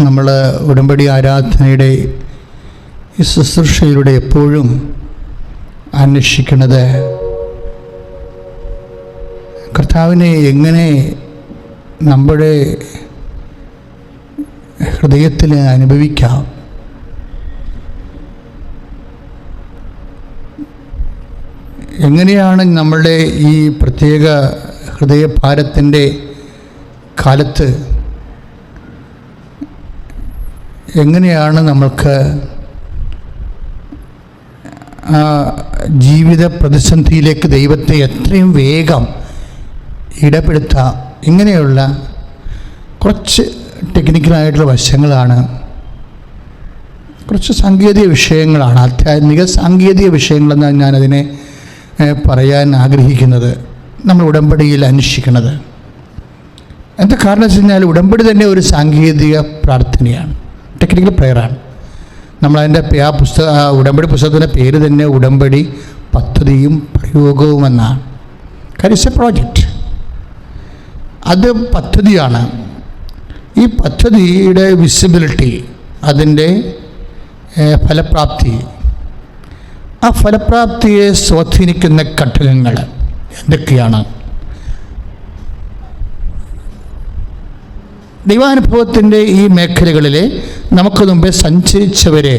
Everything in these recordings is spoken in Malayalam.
നമ്മൾ ഉടമ്പടി ആരാധനയുടെ ഈ ശുശ്രൂഷയിലൂടെ എപ്പോഴും അന്വേഷിക്കുന്നത് കർത്താവിനെ എങ്ങനെ നമ്മുടെ ഹൃദയത്തിൽ അനുഭവിക്കാം, എങ്ങനെയാണ് നമ്മളുടെ ഈ പ്രത്യേക ഹൃദയഭാരത്തിൻ്റെ കാലത്ത് എങ്ങനെയാണ് നമ്മൾക്ക് ജീവിത പ്രതിസന്ധിയിലേക്ക് ദൈവത്തെ എത്രയും വേഗം ഇടപെടുത്താം. ഇങ്ങനെയുള്ള കുറച്ച് ടെക്നിക്കലായിട്ടുള്ള വശങ്ങളാണ്, കുറച്ച് സാങ്കേതിക വിഷയങ്ങളാണ്, ആധ്യാത്മിക സാങ്കേതിക വിഷയങ്ങളെന്നാണ് ഞാനതിനെ പറയാൻ ആഗ്രഹിക്കുന്നത്. നമ്മൾ ഉടമ്പടിയിൽ അന്വേഷിക്കുന്നത് എന്താ കാരണം വെച്ച് കഴിഞ്ഞാൽ ഉടമ്പടി തന്നെ ഒരു സാങ്കേതിക പ്രാർത്ഥനയാണ്, ടെക്നിക്കൽ പ്രെയറാണ്. നമ്മളതിൻ്റെ ഉടമ്പടി പുസ്തകത്തിൻ്റെ പേര് തന്നെ ഉടമ്പടി പദ്ധതിയും പ്രയോഗവും എന്നാണ്. കാര്യം ഇറ്റ്സ് എ പ്രോജക്റ്റ്, അത് പദ്ധതിയാണ്. ഈ പദ്ധതിയുടെ വിസിബിലിറ്റി, അതിൻ്റെ ഫലപ്രാപ്തി, ആ ഫലപ്രാപ്തിയെ സ്വാധീനിക്കുന്ന ഘടകങ്ങൾ എന്തൊക്കെയാണ്? ദൈവാനുഭവത്തിൻ്റെ ഈ മേഖലകളിൽ നമുക്ക് മുമ്പേ സഞ്ചരിച്ചവരെ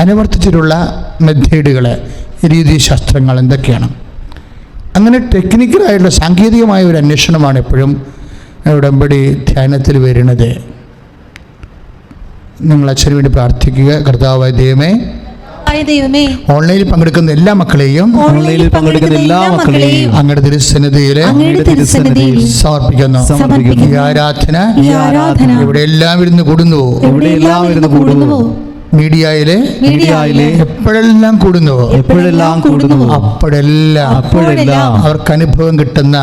അനുവർത്തിച്ചിട്ടുള്ള മെത്തേഡുകൾ, രീതിശാസ്ത്രങ്ങൾ എന്തൊക്കെയാണ്? അങ്ങനെ ടെക്നിക്കലായിട്ടുള്ള സാങ്കേതികമായ ഒരു അന്വേഷണമാണ് എപ്പോഴും ഉടമ്പടി ധ്യാനത്തിൽ വരുന്നത്. നിങ്ങൾ അച്ഛന് വേണ്ടി പ്രാർത്ഥിക്കുക. കർത്താവായ ദൈവമേ, ഓൺലൈനിൽ പങ്കെടുക്കുന്ന എല്ലാ മക്കളെയും അങ്ങയുടെ തിരുസന്നിധിയിൽ സമർപ്പിക്കുന്നു. ഈ ആരാധന ഇവിടെ എല്ലാം ഇരുന്ന് കൂടുന്നു, മീഡിയയിലെ എപ്പോഴെല്ലാം കൂടുന്നുവോ അപ്പോഴെല്ലാം അവർക്ക് അനുഭവം കിട്ടുന്ന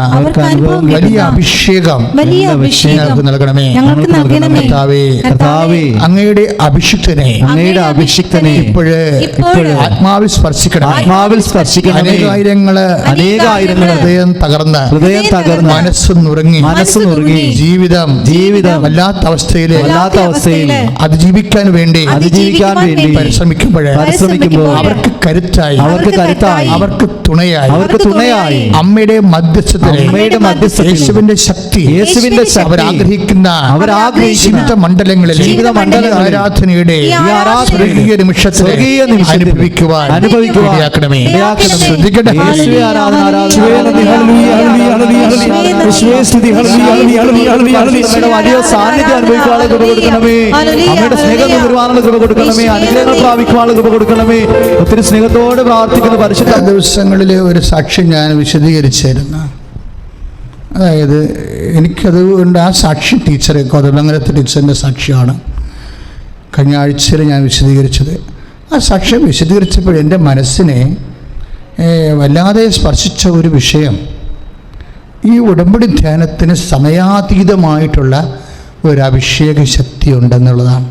വലിയ അഭിഷേകം ഞങ്ങൾക്ക് നൽകണമേ. കർത്താവേ, അങ്ങയുടെ അഭിഷിക്തനെ ഇപ്പോഴേ ആത്മാവിൽ സ്പർശിക്കണം. അനേകായിരങ്ങള് ഹൃദയം തകർന്ന് മനസ്സുനുറങ്ങി ജീവിതം വല്ലാത്ത അവസ്ഥയിൽ അതിജീവിക്കാൻ വേണ്ടി പരിശ്രമിക്കുമ്പോൾ അവർക്ക് കരുത്തായി, അവർക്ക് തുണയായി അമ്മയുടെ മധ്യസ്ഥതയിൽ യേശുവിന്റെ ശക്തി അവരാഗ്രഹിക്കുന്ന ജീവിത മണ്ഡലങ്ങളിൽ ആരാധനയുടെ നിമിഷത്തെ അനുഭവിക്കുവാൻ ഇടയാക്കണമേ. ശ്രദ്ധിക്കട്ടെ, ഒത്തിരി സ്നേഹത്തോടെ പ്രാർത്ഥിക്കുന്ന പരിശുദ്ധ ദിവസങ്ങളിലെ ഒരു സാക്ഷ്യം ഞാൻ വിശദീകരിച്ചിരുന്നു. അതായത് എനിക്കതുകൊണ്ട് ആ സാക്ഷി ടീച്ചർ, കോതമംഗലത്തെ ടീച്ചറിൻ്റെ സാക്ഷ്യമാണ് കഴിഞ്ഞ ആഴ്ചയിൽ ഞാൻ വിശദീകരിച്ചത്. ആ സാക്ഷ്യം വിശദീകരിച്ചപ്പോൾ എൻ്റെ മനസ്സിനെ വല്ലാതെ സ്പർശിച്ച ഒരു വിഷയം ഈ ഉടമ്പടി ധ്യാനത്തിന് സമയാതീതമായിട്ടുള്ള ഒരു അഭിഷേക ശക്തി ഉണ്ടെന്നുള്ളതാണ്.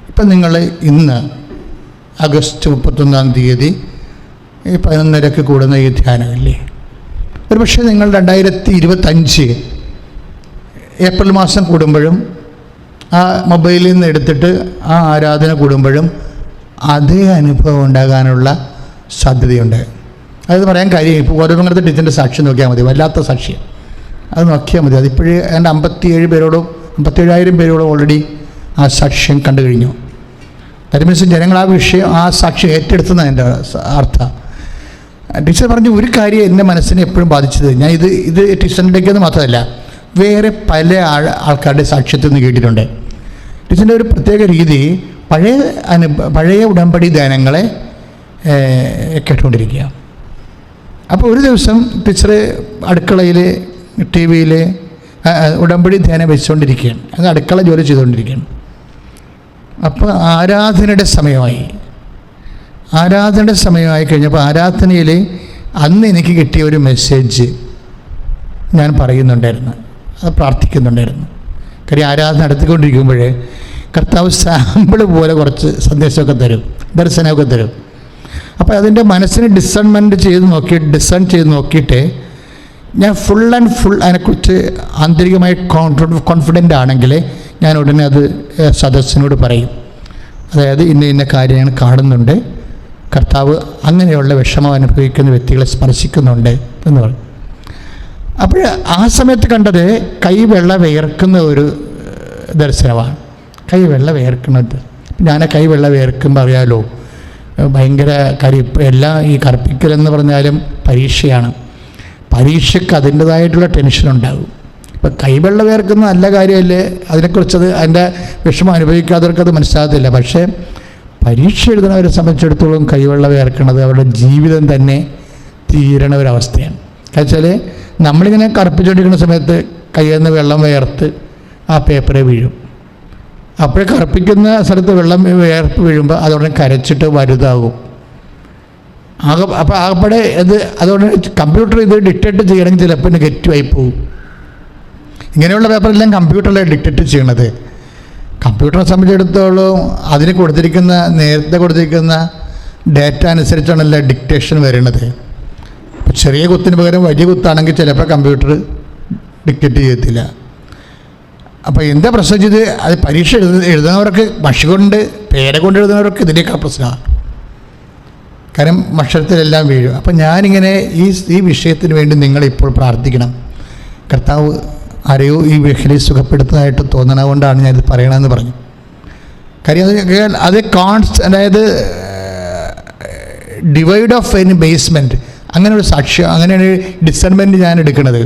ഇപ്പം നിങ്ങൾ ഇന്ന് ആഗസ്റ്റ് 31 11:30 കൂടുന്ന ഈ ധ്യാനമില്ലേ, ഒരു പക്ഷേ നിങ്ങൾ 2025 ഏപ്രിൽ മാസം കൂടുമ്പോഴും ആ മൊബൈലിൽ നിന്ന് എടുത്തിട്ട് ആ ആരാധന കൂടുമ്പോഴും അതേ അനുഭവം ഉണ്ടാകാനുള്ള സാധ്യതയുണ്ട്. അത് പറയാൻ കാര്യം ഇപ്പോൾ ഓരോരുത്തരുടെ ടീച്ചറിൻ്റെ സാക്ഷി നോക്കിയാൽ മതി, വല്ലാത്ത സാക്ഷ്യം. അത് നോക്കിയാൽ മതി. അതിപ്പോഴേ എൻ്റെ 57,000 പേരോളം ഓൾറെഡി ആ സാക്ഷ്യം കണ്ടു കഴിഞ്ഞു. തരുമീൻസ് ജനങ്ങൾ ആ സാക്ഷ്യം ഏറ്റെടുത്തുന്ന എൻ്റെ അർത്ഥം. ടീച്ചർ പറഞ്ഞു ഒരു കാര്യം എൻ്റെ മനസ്സിനെ എപ്പോഴും ബാധിച്ചത്, ഞാൻ ഇത് ടീച്ചറിൻ്റെക്കെന്ന് മാത്രമല്ല വേറെ പല ആൾക്കാരുടെ സാക്ഷ്യത്തിൽ നിന്ന് കേട്ടിട്ടുണ്ട്. ടീച്ചറിൻ്റെ ഒരു പ്രത്യേക രീതി പഴയ ഉടമ്പടി ധ്യാനങ്ങളെ കേട്ടുകൊണ്ടിരിക്കുക. അപ്പോൾ ഒരു ദിവസം ടീച്ചർ അടുക്കളയിൽ TV-യിൽ ഉടമ്പടി ധ്യാനം വെച്ചുകൊണ്ടിരിക്കുകയാണ്. അത് അടുക്കള ജോലി ചെയ്തുകൊണ്ടിരിക്കുകയാണ്. അപ്പോൾ ആരാധനയുടെ സമയമായി കഴിഞ്ഞപ്പോൾ ആരാധനയിൽ അന്ന് എനിക്ക് കിട്ടിയ ഒരു മെസ്സേജ് ഞാൻ പറയുന്നുണ്ടായിരുന്നു, അത് പ്രാർത്ഥിക്കുന്നുണ്ടായിരുന്നു. കാര്യം ആരാധന നടത്തിക്കൊണ്ടിരിക്കുമ്പോൾ കർത്താവ് സാമ്പിൾ പോലെ കുറച്ച് സന്ദേശമൊക്കെ തരും, ദർശനമൊക്കെ തരും. അപ്പോൾ അതിൻ്റെ മനസ്സിന് ഡിസൺ ചെയ്ത് നോക്കിയിട്ട് ഞാൻ ഫുൾ അതിനെക്കുറിച്ച് ആന്തരികമായി കോൺഫിഡൻ്റ് ആണെങ്കിൽ ഞാൻ ഉടനെ അത് സദസ്സിനോട് പറയും. അതായത് ഇന്ന കാര്യങ്ങൾ കാണുന്നുണ്ട്, കർത്താവ് അങ്ങനെയുള്ള വിഷമം അനുഭവിക്കുന്ന വ്യക്തികളെ സ്പർശിക്കുന്നുണ്ട് എന്ന് പറയും. അപ്പോൾ ആ സമയത്ത് കണ്ടത് കൈവെള്ള വിയർക്കുന്ന ഒരു ദർശനമാണ്. കൈവെള്ള വിയർക്കുന്നത്, ഞാൻ കൈവെള്ള വിയർക്കുമ്പോൾ അറിയാലോ, ഭയങ്കര എല്ലാം ഈ കറുപ്പിക്കലെന്ന് പറഞ്ഞാലും പരീക്ഷയാണ്. പരീക്ഷയ്ക്ക് അതിൻ്റെതായിട്ടുള്ള ടെൻഷനുണ്ടാകും. ഇപ്പം കൈവെള്ള വിയർക്കുന്ന നല്ല കാര്യമല്ലേ, അതിനെക്കുറിച്ചത് അതിൻ്റെ വിഷമം അനുഭവിക്കാത്തവർക്കത് മനസ്സിലാകത്തില്ല. പക്ഷേ പരീക്ഷ എഴുതുന്നവരെ സംബന്ധിച്ചിടത്തോളം കൈവെള്ള വിയർക്കുന്നത് അവരുടെ ജീവിതം തന്നെ തീരണ ഒരവസ്ഥയാണ്. വെച്ചാൽ നമ്മളിങ്ങനെ കറുപ്പിച്ചുകൊണ്ടിരിക്കുന്ന സമയത്ത് കയ്യിൽ നിന്ന് വെള്ളം വിയർത്ത് ആ പേപ്പറെ വീഴും. അപ്പോഴേ കറുപ്പിക്കുന്ന സ്ഥലത്ത് വെള്ളം വിയർപ്പ് വീഴുമ്പോൾ അതോടെ കരച്ചിട്ട് വലുതാകും. അപ്പോൾ ആകപ്പാടെ അതുകൊണ്ട് കമ്പ്യൂട്ടർ ഇത് ഡിക്റ്റേറ്റ് ചെയ്യണമെങ്കിൽ ചിലപ്പോൾ നെഗറ്റീവായി പോകും. ഇങ്ങനെയുള്ള പേപ്പറെല്ലാം കമ്പ്യൂട്ടറിലാണ് ഡിക്റ്റേറ്റ് ചെയ്യണത്. കമ്പ്യൂട്ടറിനെ സംബന്ധിച്ചിടത്തോളം അതിന് നേരത്തെ കൊടുത്തിരിക്കുന്ന ഡേറ്റ അനുസരിച്ചാണല്ലോ ഡിക്റ്റേഷൻ വരുന്നത്. ഇപ്പോൾ ചെറിയ കുത്തിന് പകരം വലിയ കുത്താണെങ്കിൽ ചിലപ്പോൾ കമ്പ്യൂട്ടർ ഡിക്റ്റേറ്റ് ചെയ്യത്തില്ല. അപ്പോൾ എന്താ പ്രശ്നം ചെയ്ത് അത് പരീക്ഷ എഴുതുന്നവർക്ക് മഷി കൊണ്ട് കൊണ്ട് എഴുതുന്നവർക്ക് ഇതിനേക്കാൾ പ്രശ്നമാണ്. കാരണം അക്ഷരത്തിലെല്ലാം വീഴും. അപ്പം ഞാനിങ്ങനെ ഈ വിഷയത്തിന് വേണ്ടി നിങ്ങളിപ്പോൾ പ്രാർത്ഥിക്കണം. കർത്താവ് ആരെയോ ഈ മേഖലയിൽ സുഖപ്പെടുത്തുന്നതായിട്ട് തോന്നണതുകൊണ്ടാണ് ഞാനിത് പറയണമെന്ന് പറഞ്ഞു. കാര്യം അത് അതായത് ഡിവൈഡ് ഓഫ് എനി ബേസ്മെൻറ്റ്, അങ്ങനെ ഒരു സാക്ഷ്യം, അങ്ങനെ ഒരു ഡിസൈൻമെൻറ്റ് ഞാൻ എടുക്കുന്നത്.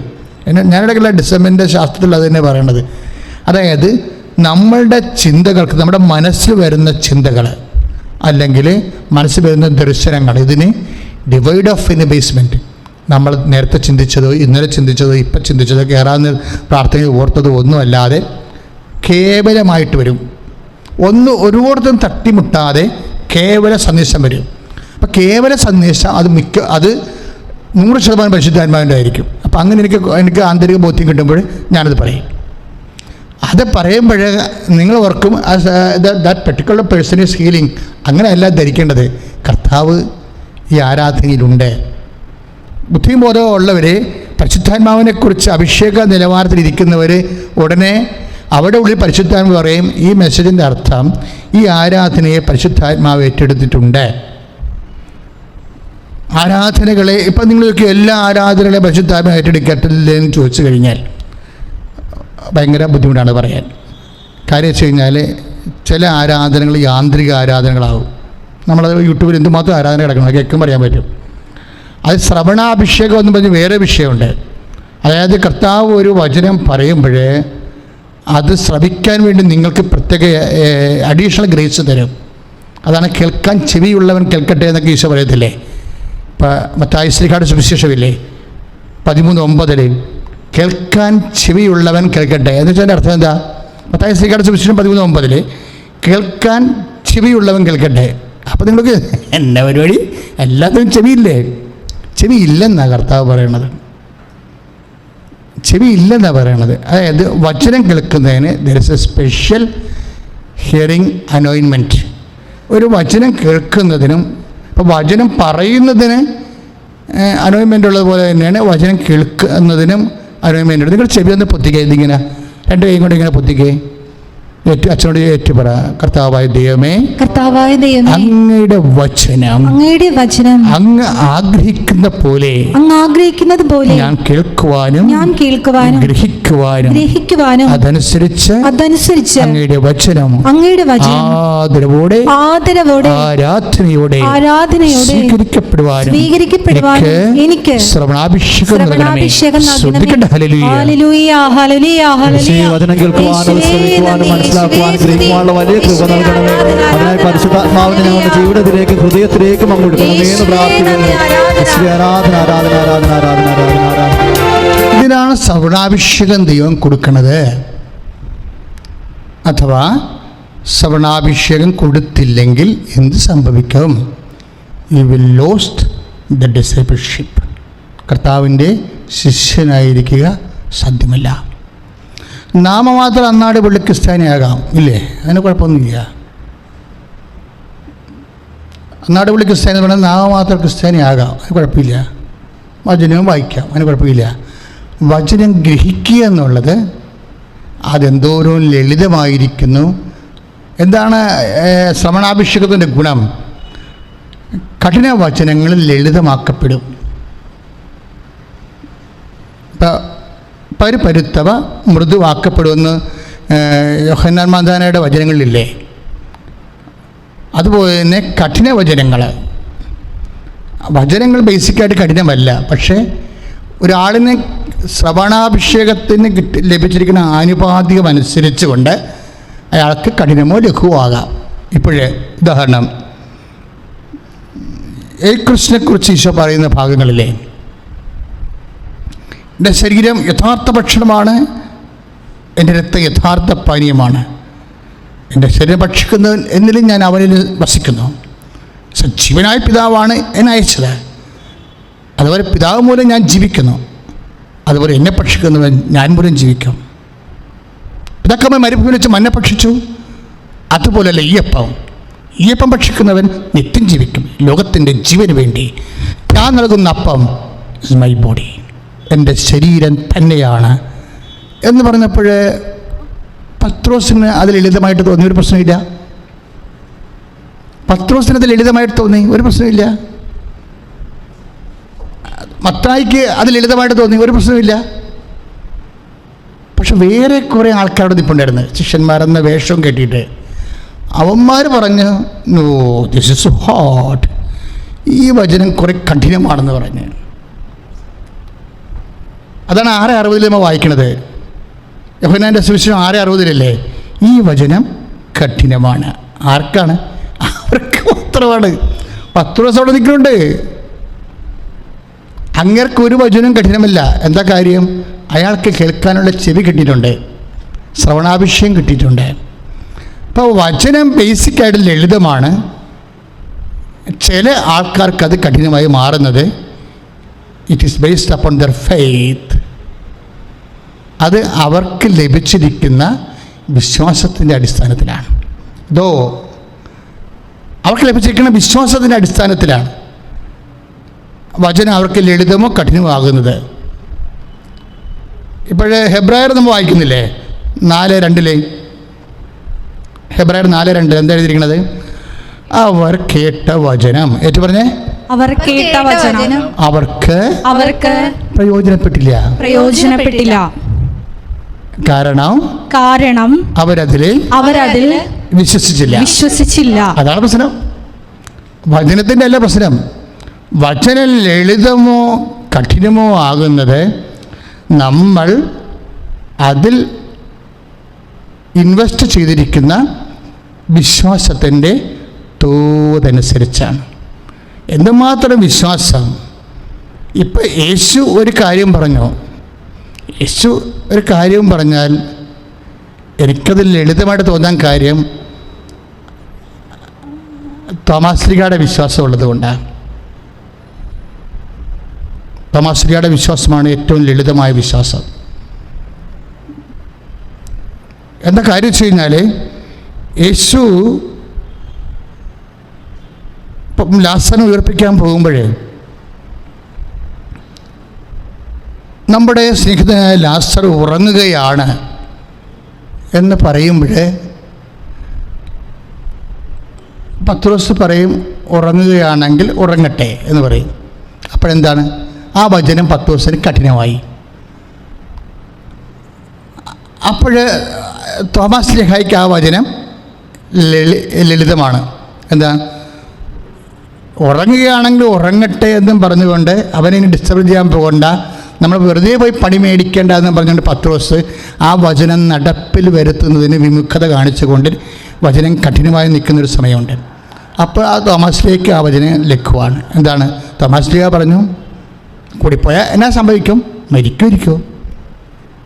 ഞാനെടുക്കുന്ന ഡിസൈൻമെൻറ്റ് ശാസ്ത്രത്തിൽ അത് തന്നെ പറയണത്. അതായത് നമ്മളുടെ ചിന്തകൾക്ക്, നമ്മുടെ മനസ്സിൽ വരുന്ന ചിന്തകൾ അല്ലെങ്കിൽ മനസ്സിൽ വരുന്ന ദർശനങ്ങൾ, ഇതിന് ഡിവൈഡ് ഓഫ് എനി ബേസ്മെൻറ്റ്, നമ്മൾ നേരത്തെ ചിന്തിച്ചതോ ഇന്നലെ ചിന്തിച്ചതോ ഇപ്പം ചിന്തിച്ചതോ കയറാവുന്ന പ്രാർത്ഥനയിൽ ഓർത്തതോ ഒന്നുമല്ലാതെ കേവലമായിട്ട് വരും. ഒരുപാടത്തും തട്ടിമുട്ടാതെ കേവല സന്ദേശം വരും. അപ്പം കേവല സന്ദേശം അത് 100% പരിശുദ്ധാത്മാവിൻ്റെ ആയിരിക്കും. അപ്പം അങ്ങനെ എനിക്ക് ആന്തരിക ബോധ്യം കിട്ടുമ്പോൾ ഞാനത് പറയും. അത് പറയുമ്പോൾ നിങ്ങൾ ഓർക്കും that particular person is healing. അങ്ങനെയല്ല ധരിക്കേണ്ടത്. കർത്താവ് ഈ ആരാധനയിലുണ്ട്. ബുദ്ധിയും ബോധവും ഉള്ളവർ, പരിശുദ്ധാത്മാവിനെക്കുറിച്ച് അഭിഷേക നിലവാരത്തിലിരിക്കുന്നവർ ഉടനെ അവിടെ ഉള്ളിൽ പരിശുദ്ധാത്മാവ് പറയും, ഈ മെസ്സേജിൻ്റെ അർത്ഥം ഈ ആരാധനയെ പരിശുദ്ധാത്മാവ് ഏറ്റെടുത്തിട്ടുണ്ട്. ആരാധനകളെ ഇപ്പം നിങ്ങൾക്ക് എല്ലാ ആരാധനകളെയും പരിശുദ്ധാത്മാവ് ഏറ്റെടുക്കട്ടില്ലേ എന്ന് ചോദിച്ചു കഴിഞ്ഞാൽ ഭയങ്കര ബുദ്ധിമുട്ടാണ് പറയാൻ. കാര്യം വെച്ച് കഴിഞ്ഞാൽ ചില ആരാധനകൾ യാന്ത്രിക ആരാധനകളാവും. നമ്മളത് യൂട്യൂബിൽ എന്തുമാത്രം ആരാധന കിടക്കണം കേൾക്കുമ്പോൾ അറിയാൻ പറ്റും. അത് ശ്രവണാഭിഷേകം എന്ന് പറഞ്ഞ് വേറെ വിഷയമുണ്ട്. അതായത് കർത്താവ് ഒരു വചനം പറയുമ്പോൾ അത് ശ്രവിക്കാൻ വേണ്ടി നിങ്ങൾക്ക് പ്രത്യേക അഡീഷണൽ ഗ്രേസ് തരും. അതാണ് കേൾക്കാൻ ചെവിയുള്ളവൻ കേൾക്കട്ടെ എന്നൊക്കെ ഈശോ പറയത്തില്ലേ. ഇപ്പം മത്തായി ശ്രീകാട് സുവിശേഷമില്ലേ 13:9 കേൾക്കാൻ ചെവിയുള്ളവൻ കേൾക്കട്ടെ എന്ന് വെച്ചാൽ അർത്ഥം എന്താ? മത്തായി ശ്രീകാട് സുവിശേഷം 13:9 കേൾക്കാൻ ചെവിയുള്ളവൻ കേൾക്കട്ടെ. അപ്പം നിങ്ങൾക്ക് എന്നാ പരിപാടി, എല്ലാത്തിനും ചെവിയില്ലേ? ചെവി ഇല്ലെന്നാണ് കർത്താവ് പറയണത്. ചെവി ഇല്ലെന്നാണ് പറയണത്. അതായത് വചനം കേൾക്കുന്നതിന് there is a special hearing anointment. ഒരു വചനം കേൾക്കുന്നതിനും ഇപ്പോൾ വചനം പറയുന്നതിന് അനോയിൻമെൻ്റ് ഉള്ളതുപോലെ തന്നെയാണ് വചനം കേൾക്കുന്നതിനും അനോയിൻമെൻ്റ് ഉണ്ട്. നിങ്ങൾ ചെവി ഒന്ന് പൊത്തിക്കേ, ഇതിങ്ങനെ 2 കൈ കൊണ്ട് ഇങ്ങനെ പൊത്തിക്കേ. അച്ഛനോട് ഏറ്റുപറ, കർത്താവായ ദൈവമേ, അങ്ങയുടെ വചനം അങ്ങ് ആഗ്രഹിക്കുന്നത് പോലെ ഞാൻ കേൾക്കുവാനും ഗ്രഹിക്കുവാനും അതനുസരിച്ച് അങ്ങയുടെ വചനം ആദരവോടെ ആരാധനയോടെ സ്വീകരിക്കപ്പെടുവാനും എനിക്ക് ശ്രവണാഭിഷേകം നൽകണമേ. ശ്രദ്ധിക്കട്ടെ. ഹല്ലേലൂയ. വചനം കേൾക്കുവാനും മനസ്സിലാക്കുവാൻ ഗ്രഹിക്കുവാനുള്ള വലിയ കൃപ നൽകണമേ. അതിനായി പരിശുദ്ധാത്മാവിനെ ഞങ്ങളുടെ ജീവിതത്തിലേക്ക് ഹൃദയത്തിലേക്ക് പങ്കെടുക്കണമേ എന്ന് പ്രാർത്ഥിക്കുന്നു. ആരാധന ആരാധന ആരാധന ആരാധന ആരാധന ആരാധന. ഇതിനാണ് ശ്രവണാഭിഷേകം ദൈവം കൊടുക്കുന്നത്. അഥവാ ശ്രവണാഭിഷേകം കൊടുത്തില്ലെങ്കിൽ എന്ത് സംഭവിക്കും? You will lost the discipleship. കർത്താവിൻ്റെ ശിഷ്യനായിരിക്കുക സാധ്യമല്ല. നാമമാത്രം അന്നാട് പുള്ളി ക്രിസ്ത്യാനിയാകാം, ഇല്ലേ? അതിന് കുഴപ്പമൊന്നുമില്ല. അന്നാട് പുള്ളി ക്രിസ്ത്യാനി പറഞ്ഞാൽ നാമമാത്രം ക്രിസ്ത്യാനിയാകാം, അതിന് കുഴപ്പമില്ല. വചനവും വായിക്കാം, അതിന് കുഴപ്പമില്ല. വചനം ഗ്രഹിക്കുക എന്നുള്ളത് അതെന്തോരം ലളിതമായിരിക്കുന്നു. എന്താണ് ശ്രവണാഭിഷേകത്തിൻ്റെ ഗുണം? കഠിന വചനങ്ങൾ ലളിതമാക്കപ്പെടും. പരുത്തവ മൃദുവാക്കപ്പെടുമെന്ന് യോഹന്നാൻ മാതാനയുടെ വചനങ്ങളിലില്ലേ? അതുപോലെ തന്നെ കഠിന വചനങ്ങൾ ബേസിക്കായിട്ട് കഠിനമല്ല, പക്ഷേ ഒരാളിന് ശ്രവണാഭിഷേകത്തിന് ലഭിച്ചിരിക്കുന്ന ആനുപാതികം അനുസരിച്ച് കൊണ്ട് അയാൾക്ക് കഠിനമോ ലഘുവോ ആകാം. ഇപ്പോഴേ ഉദാഹരണം, യേശുക്രിസ്തുവിനെക്കുറിച്ച് ഈശോ പറയുന്ന ഭാഗങ്ങളിലെ എൻ്റെ ശരീരം യഥാർത്ഥ ഭക്ഷണമാണ്, എൻ്റെ രക്തം യഥാർത്ഥ പാനീയമാണ്. എൻ്റെ ശരീരം ഭക്ഷിക്കുന്നവൻ എന്നിലും ഞാൻ അവനിൽ വസിക്കുന്നു. സജീവനായ പിതാവാണ് എന്നെ അയച്ചത്. അതുപോലെ പിതാവ് മൂലം ഞാൻ ജീവിക്കുന്നു. അതുപോലെ എന്നെ ഭക്ഷിക്കുന്നവൻ ഞാൻ മൂലം ജീവിക്കും. പിതാക്കന്മാർ മരുഭൂമിയിൽ വെച്ച് മന്ന ഭക്ഷിച്ചു. അതുപോലെയല്ല ഈ അപ്പം ഭക്ഷിക്കുന്നവൻ നിത്യം ജീവിക്കും. ലോകത്തിൻ്റെ ജീവന് വേണ്ടി ഞാൻ നൽകുന്ന അപ്പം ഇസ് മൈ ബോഡി, എൻ്റെ ശരീരം തന്നെയാണ് എന്ന് പറഞ്ഞപ്പോൾ പത്രോസിന് അത് ലളിതമായിട്ട് തോന്നി, ഒരു പ്രശ്നമില്ല. പത്രോസിന് അത് ലളിതമായിട്ട് തോന്നി, ഒരു പ്രശ്നമില്ല. മത്തായിക്ക് അത് ലളിതമായിട്ട് തോന്നി, ഒരു പ്രശ്നമില്ല. പക്ഷെ വേറെ കുറേ ആൾക്കാരോട് നിൽപ്പുണ്ടായിരുന്നു, ശിഷ്യന്മാരെന്ന വേഷവും കെട്ടിയിട്ട്. അവന്മാർ പറഞ്ഞു, നോ ദിസ് ഇസ് ഹോട്ട്, ഈ വചനം കുറേ കഠിനമാണെന്ന് പറഞ്ഞ്. അതാണ് 6:60 നമ്മൾ വായിക്കണത്. യോഹന്നാൻ്റെ സുവിശേഷം 6:60 ഈ വചനം കഠിനമാണ്. ആർക്കാണ്? അവർക്ക് മാത്രമാണ്. പത്രോസ് അവിടെ നിൽക്കുന്നുണ്ട്. അങ്ങേർക്ക് ഒരു വചനം കഠിനമല്ല. എന്താ കാര്യം? അയാൾക്ക് കേൾക്കാനുള്ള ചെവി കിട്ടിയിട്ടുണ്ട്, ശ്രവണാഭിഷേകം കിട്ടിയിട്ടുണ്ട്. അപ്പോൾ വചനം ബേസിക്കായിട്ട് ലളിതമാണ്. ചില ആൾക്കാർക്ക് അത് കഠിനമായി മാറുന്നത് it is based upon there faith. അത് അവർക്ക് ലഭിച്ചിരിക്കുന്ന വിശ്വാസത്തിൻ്റെ അടിസ്ഥാനത്തിലാണ്. അവർക്ക് ലഭിച്ചിരിക്കുന്ന വിശ്വാസത്തിൻ്റെ അടിസ്ഥാനത്തിലാണ് വചനം അവർക്ക് ലളിതമോ കഠിനമോ ആകുന്നത്. ഇപ്പോഴേ ഹെബ്രായർ നമ്മൾ വായിക്കുന്നില്ലേ 4:2 ഹെബ്രായർ 4:2 എന്താ എഴുതിയിരിക്കുന്നത്? അവർ കേട്ട വചനം, ഏറ്റു പറഞ്ഞേ, അവർ കേട്ട വചനം അവർക്ക് പ്രയോജനപ്പെട്ടില്ല. കാരണം അവരതിൽ വിശ്വസിച്ചില്ല. അതാണ് പ്രശ്നം. വചനത്തിൻ്റെ അല്ല പ്രശ്നം. വചനം ലളിതമോ കഠിനമോ ആകുന്നത് നമ്മൾ അതിൽ ഇൻവെസ്റ്റ് ചെയ്തിരിക്കുന്ന വിശ്വാസത്തിൻ്റെ തോതനുസരിച്ചാണ്. എന്തുമാത്രം വിശ്വാസം. ഇപ്പം യേശു ഒരു കാര്യം പറഞ്ഞാൽ എനിക്കത് ലളിതമായിട്ട് തോന്നാൻ കാര്യം തോമാശ്ലീഹയുടെ വിശ്വാസമുള്ളത് കൊണ്ടാണ്. തോമാശ്ലീഹയുടെ വിശ്വാസമാണ് ഏറ്റവും ലളിതമായ വിശ്വാസം. എന്താ കാര്യം വെച്ച് കഴിഞ്ഞാൽ യേശു ഇപ്പം ലാസറിനെ ഉയർപ്പിക്കാൻ പോകുമ്പോഴേ നമ്മുടെ സ്നേഹിതനായ ലാസർ ഉറങ്ങുകയാണ് എന്ന് പറയുമ്പോൾ പത്രോസ് പറയും, ഉറങ്ങുകയാണെങ്കിൽ ഉറങ്ങട്ടെ എന്ന് പറയും. അപ്പോഴെന്താണ്? ആ വചനം പത്രോസിന് കഠിനമായി. അപ്പോൾ തോമാശ്ലീഹായ്ക്ക് ആ വചനം ലളിതമാണ്. എന്താ? ഉറങ്ങുകയാണെങ്കിൽ ഉറങ്ങട്ടെ എന്നും പറഞ്ഞുകൊണ്ട് അവനെ ഡിസ്റ്റർബ് ചെയ്യാൻ പോകണ്ട, നമ്മൾ വെറുതെ പോയി പണി മേടിക്കേണ്ട എന്ന് പറഞ്ഞുകൊണ്ട് പത്രോസ് ആ വചനം നടപ്പിൽ വരുത്തുന്നതിന് വിമുഖത കാണിച്ചുകൊണ്ട് വചനം കഠിനമായി നിൽക്കുന്നൊരു സമയമുണ്ട്. അപ്പോൾ ആ തോമാശ്ലീഹയ്ക്ക് ആ വചനം ലഘുവാണ്. എന്താണ്? തോമാശ്ലീഹ പറഞ്ഞു, കൂടിപ്പോയാൽ എന്നാ സംഭവിക്കും? മരിക്കുമായിരിക്കുമോ?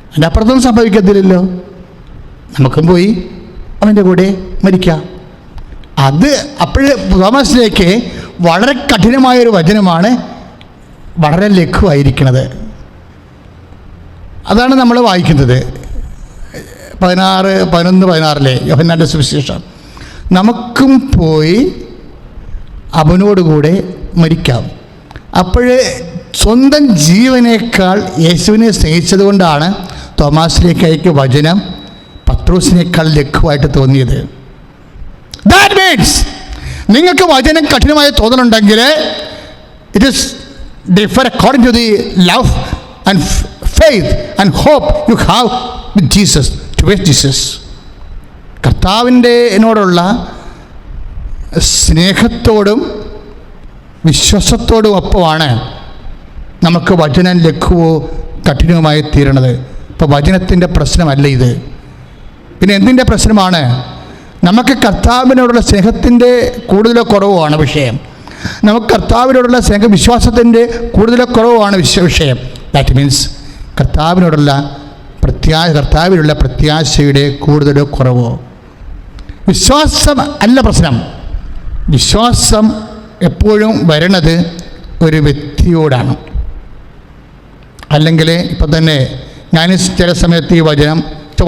അതിൻ്റെ അപ്പുറത്തൊന്നും സംഭവിക്കത്തില്ലല്ലോ, നമുക്കും പോയി അവൻ്റെ കൂടെ മരിക്കാം. അത് അപ്പോഴേ തോമാശ്ലീഹയ്ക്ക് വളരെ കഠിനമായൊരു വചനമാണ് വളരെ ലഘുവായിരിക്കുന്നത്. അതാണ് നമ്മൾ വായിക്കുന്നത് 11-16 യോഹന്നാൻ്റെ സുവിശേഷം. നമുക്കും പോയി അവനോടുകൂടെ മരിക്കാം. അപ്പോഴേ സ്വന്തം ജീവനേക്കാൾ യേശുവിനെ സ്നേഹിച്ചതുകൊണ്ടാണ് തോമാസിലേക്കയക്ക് വചനം പത്രോസിനേക്കാൾ ലഘുവായിട്ട് തോന്നിയത്. ദാറ്റ് മീൻസ് നിങ്ങൾക്ക് വചനം കഠിനമായി തോന്നുന്നുണ്ടെങ്കിൽ it is differ according to the love and faith and hope you have with Jesus, towards Jesus. കർത്താവിൻ്റെനോടുള്ള സ്നേഹത്തോടും വിശ്വാസത്തോടും ഒപ്പമാണ് നമുക്ക് വചനം ലഘുവോ കഠിനവുമായി തീരണത്. ഇപ്പോൾ വചനത്തിൻ്റെ പ്രശ്നമല്ല ഇത്. പിന്നെ എന്തിൻ്റെ പ്രശ്നമാണ്? നമുക്ക് കർത്താവിനോടുള്ള സ്നേഹത്തിൻ്റെ കൂടുതലോ കുറവോ ആണ് വിഷയം. നമുക്ക് കർത്താവിനോടുള്ള വിശ്വാസത്തിൻ്റെ കൂടുതലോ കുറവാണ് വിഷയം. ദാറ്റ് മീൻസ് കർത്താവിനുള്ള പ്രത്യാശയുടെ കൂടുതലോ കുറവോ. വിശ്വാസം അല്ല പ്രശ്നം. വിശ്വാസം എപ്പോഴും വരണത് ഒരു വ്യക്തിയോടാണ്. അല്ലെങ്കിൽ ഇപ്പം തന്നെ ഞാൻ ചില സമയത്ത് ഈ വചനം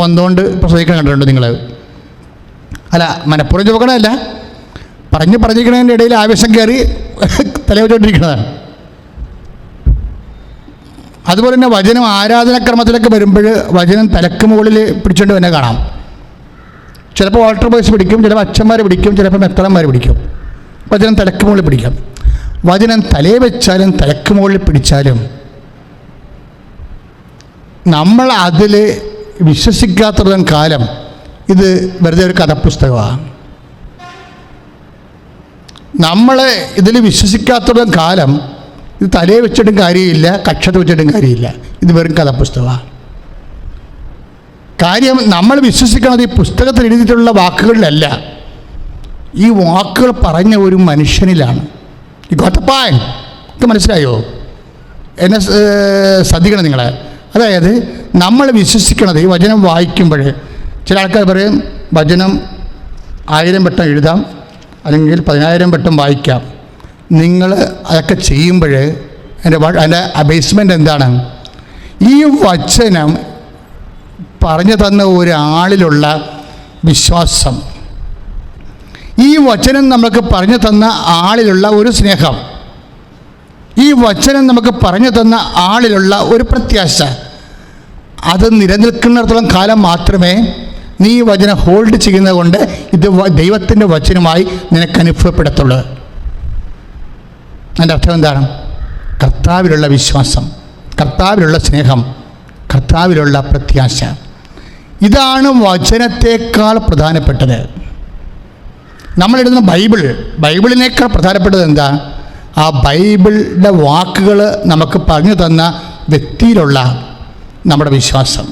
വന്നുകൊണ്ട് പ്രസംഗിക്കാൻ കണ്ടിട്ടുണ്ട് നിങ്ങൾ. അല്ല, മനഃപൂർവ്വം ചോദിക്കണമല്ല, പറഞ്ഞിരിക്കണതിൻ്റെ ഇടയിൽ ആവേശം കയറി തലവെച്ചോണ്ടിരിക്കുന്നതാണ്. അതുപോലെ തന്നെ വചനം ആരാധനാക്രമത്തിലൊക്കെ വരുമ്പോൾ വചനം തലക്ക് മുകളിൽ പിടിച്ചുകൊണ്ട് തന്നെ കാണാം. ചിലപ്പോൾ ഓൾട്ടർ ബോയ്സ് പിടിക്കും, ചിലപ്പോൾ അച്ഛന്മാർ പിടിക്കും, ചിലപ്പോൾ മെത്രന്മാർ പിടിക്കും. വചനം തലക്ക് മുകളിൽ പിടിക്കാം. വചനം തലയെ വെച്ചാലും തലക്ക് മുകളിൽ പിടിച്ചാലും നമ്മൾ അതിൽ വിശ്വസിക്കാത്തതും കാലം ഇത് വെറുതെ ഒരു കഥപുസ്തകമാണ്. നമ്മൾ ഇതിൽ വിശ്വസിക്കാത്തതും കാലം ഇത് തലയെ വെച്ചിട്ടും കാര്യമില്ല, കക്ഷത്ത് വെച്ചിട്ടും കാര്യമില്ല. ഇത് വെറും കഥപുസ്തകമാണ്. കാര്യം നമ്മൾ വിശ്വസിക്കുന്നത് ഈ പുസ്തകത്തിൽ എഴുതിയിട്ടുള്ള വാക്കുകളിലല്ല, ഈ വാക്കുകൾ പറഞ്ഞ ഒരു മനുഷ്യനിലാണ്. ഈ ഗോത്തപ്പായൻ ഇത് മനസ്സിലായോ? എന്നെ ശ്രദ്ധിക്കണം നിങ്ങൾ. അതായത് നമ്മൾ വിശ്വസിക്കണത് ഈ വചനം വായിക്കുമ്പോൾ ചില ആൾക്കാർ പറയും വചനം 1000 വട്ടം എഴുതാം അല്ലെങ്കിൽ 10,000 വട്ടം വായിക്കാം. നിങ്ങൾ അതൊക്കെ ചെയ്യുമ്പോൾ അതിൻ്റെ ബേസ്മെൻ്റ് എന്താണ്? ഈ വചനം പറഞ്ഞു തന്ന ഒരാളിലുള്ള വിശ്വാസം, ഈ വചനം നമുക്ക് പറഞ്ഞു തന്ന ആളിലുള്ള ഒരു സ്നേഹം, ഈ വചനം നമുക്ക് പറഞ്ഞു തന്ന ആളിലുള്ള ഒരു പ്രത്യാശ, അത് നിലനിൽക്കുന്നിടത്തോളം കാലം മാത്രമേ നീ ഈ വചനം ഹോൾഡ് ചെയ്യുന്നത് കൊണ്ട് ഇത് ദൈവത്തിൻ്റെ വചനമായി നിനക്ക് അനുഭവപ്പെടത്തുള്ളൂ. അതിൻ്റെ അർത്ഥം എന്താണ്? കർത്താവിലുള്ള വിശ്വാസം, കർത്താവിലുള്ള സ്നേഹം, കർത്താവിലുള്ള പ്രത്യാശ. ഇതാണ് വചനത്തേക്കാൾ പ്രധാനപ്പെട്ടത്. നമ്മളെഴുതുന്ന ബൈബിളിനേക്കാൾ പ്രധാനപ്പെട്ടത് എന്താ? ആ ബൈബിളിൻ്റെ വാക്കുകൾ നമുക്ക് പറഞ്ഞു തന്ന വ്യക്തിയിലുള്ള നമ്മുടെ വിശ്വാസം.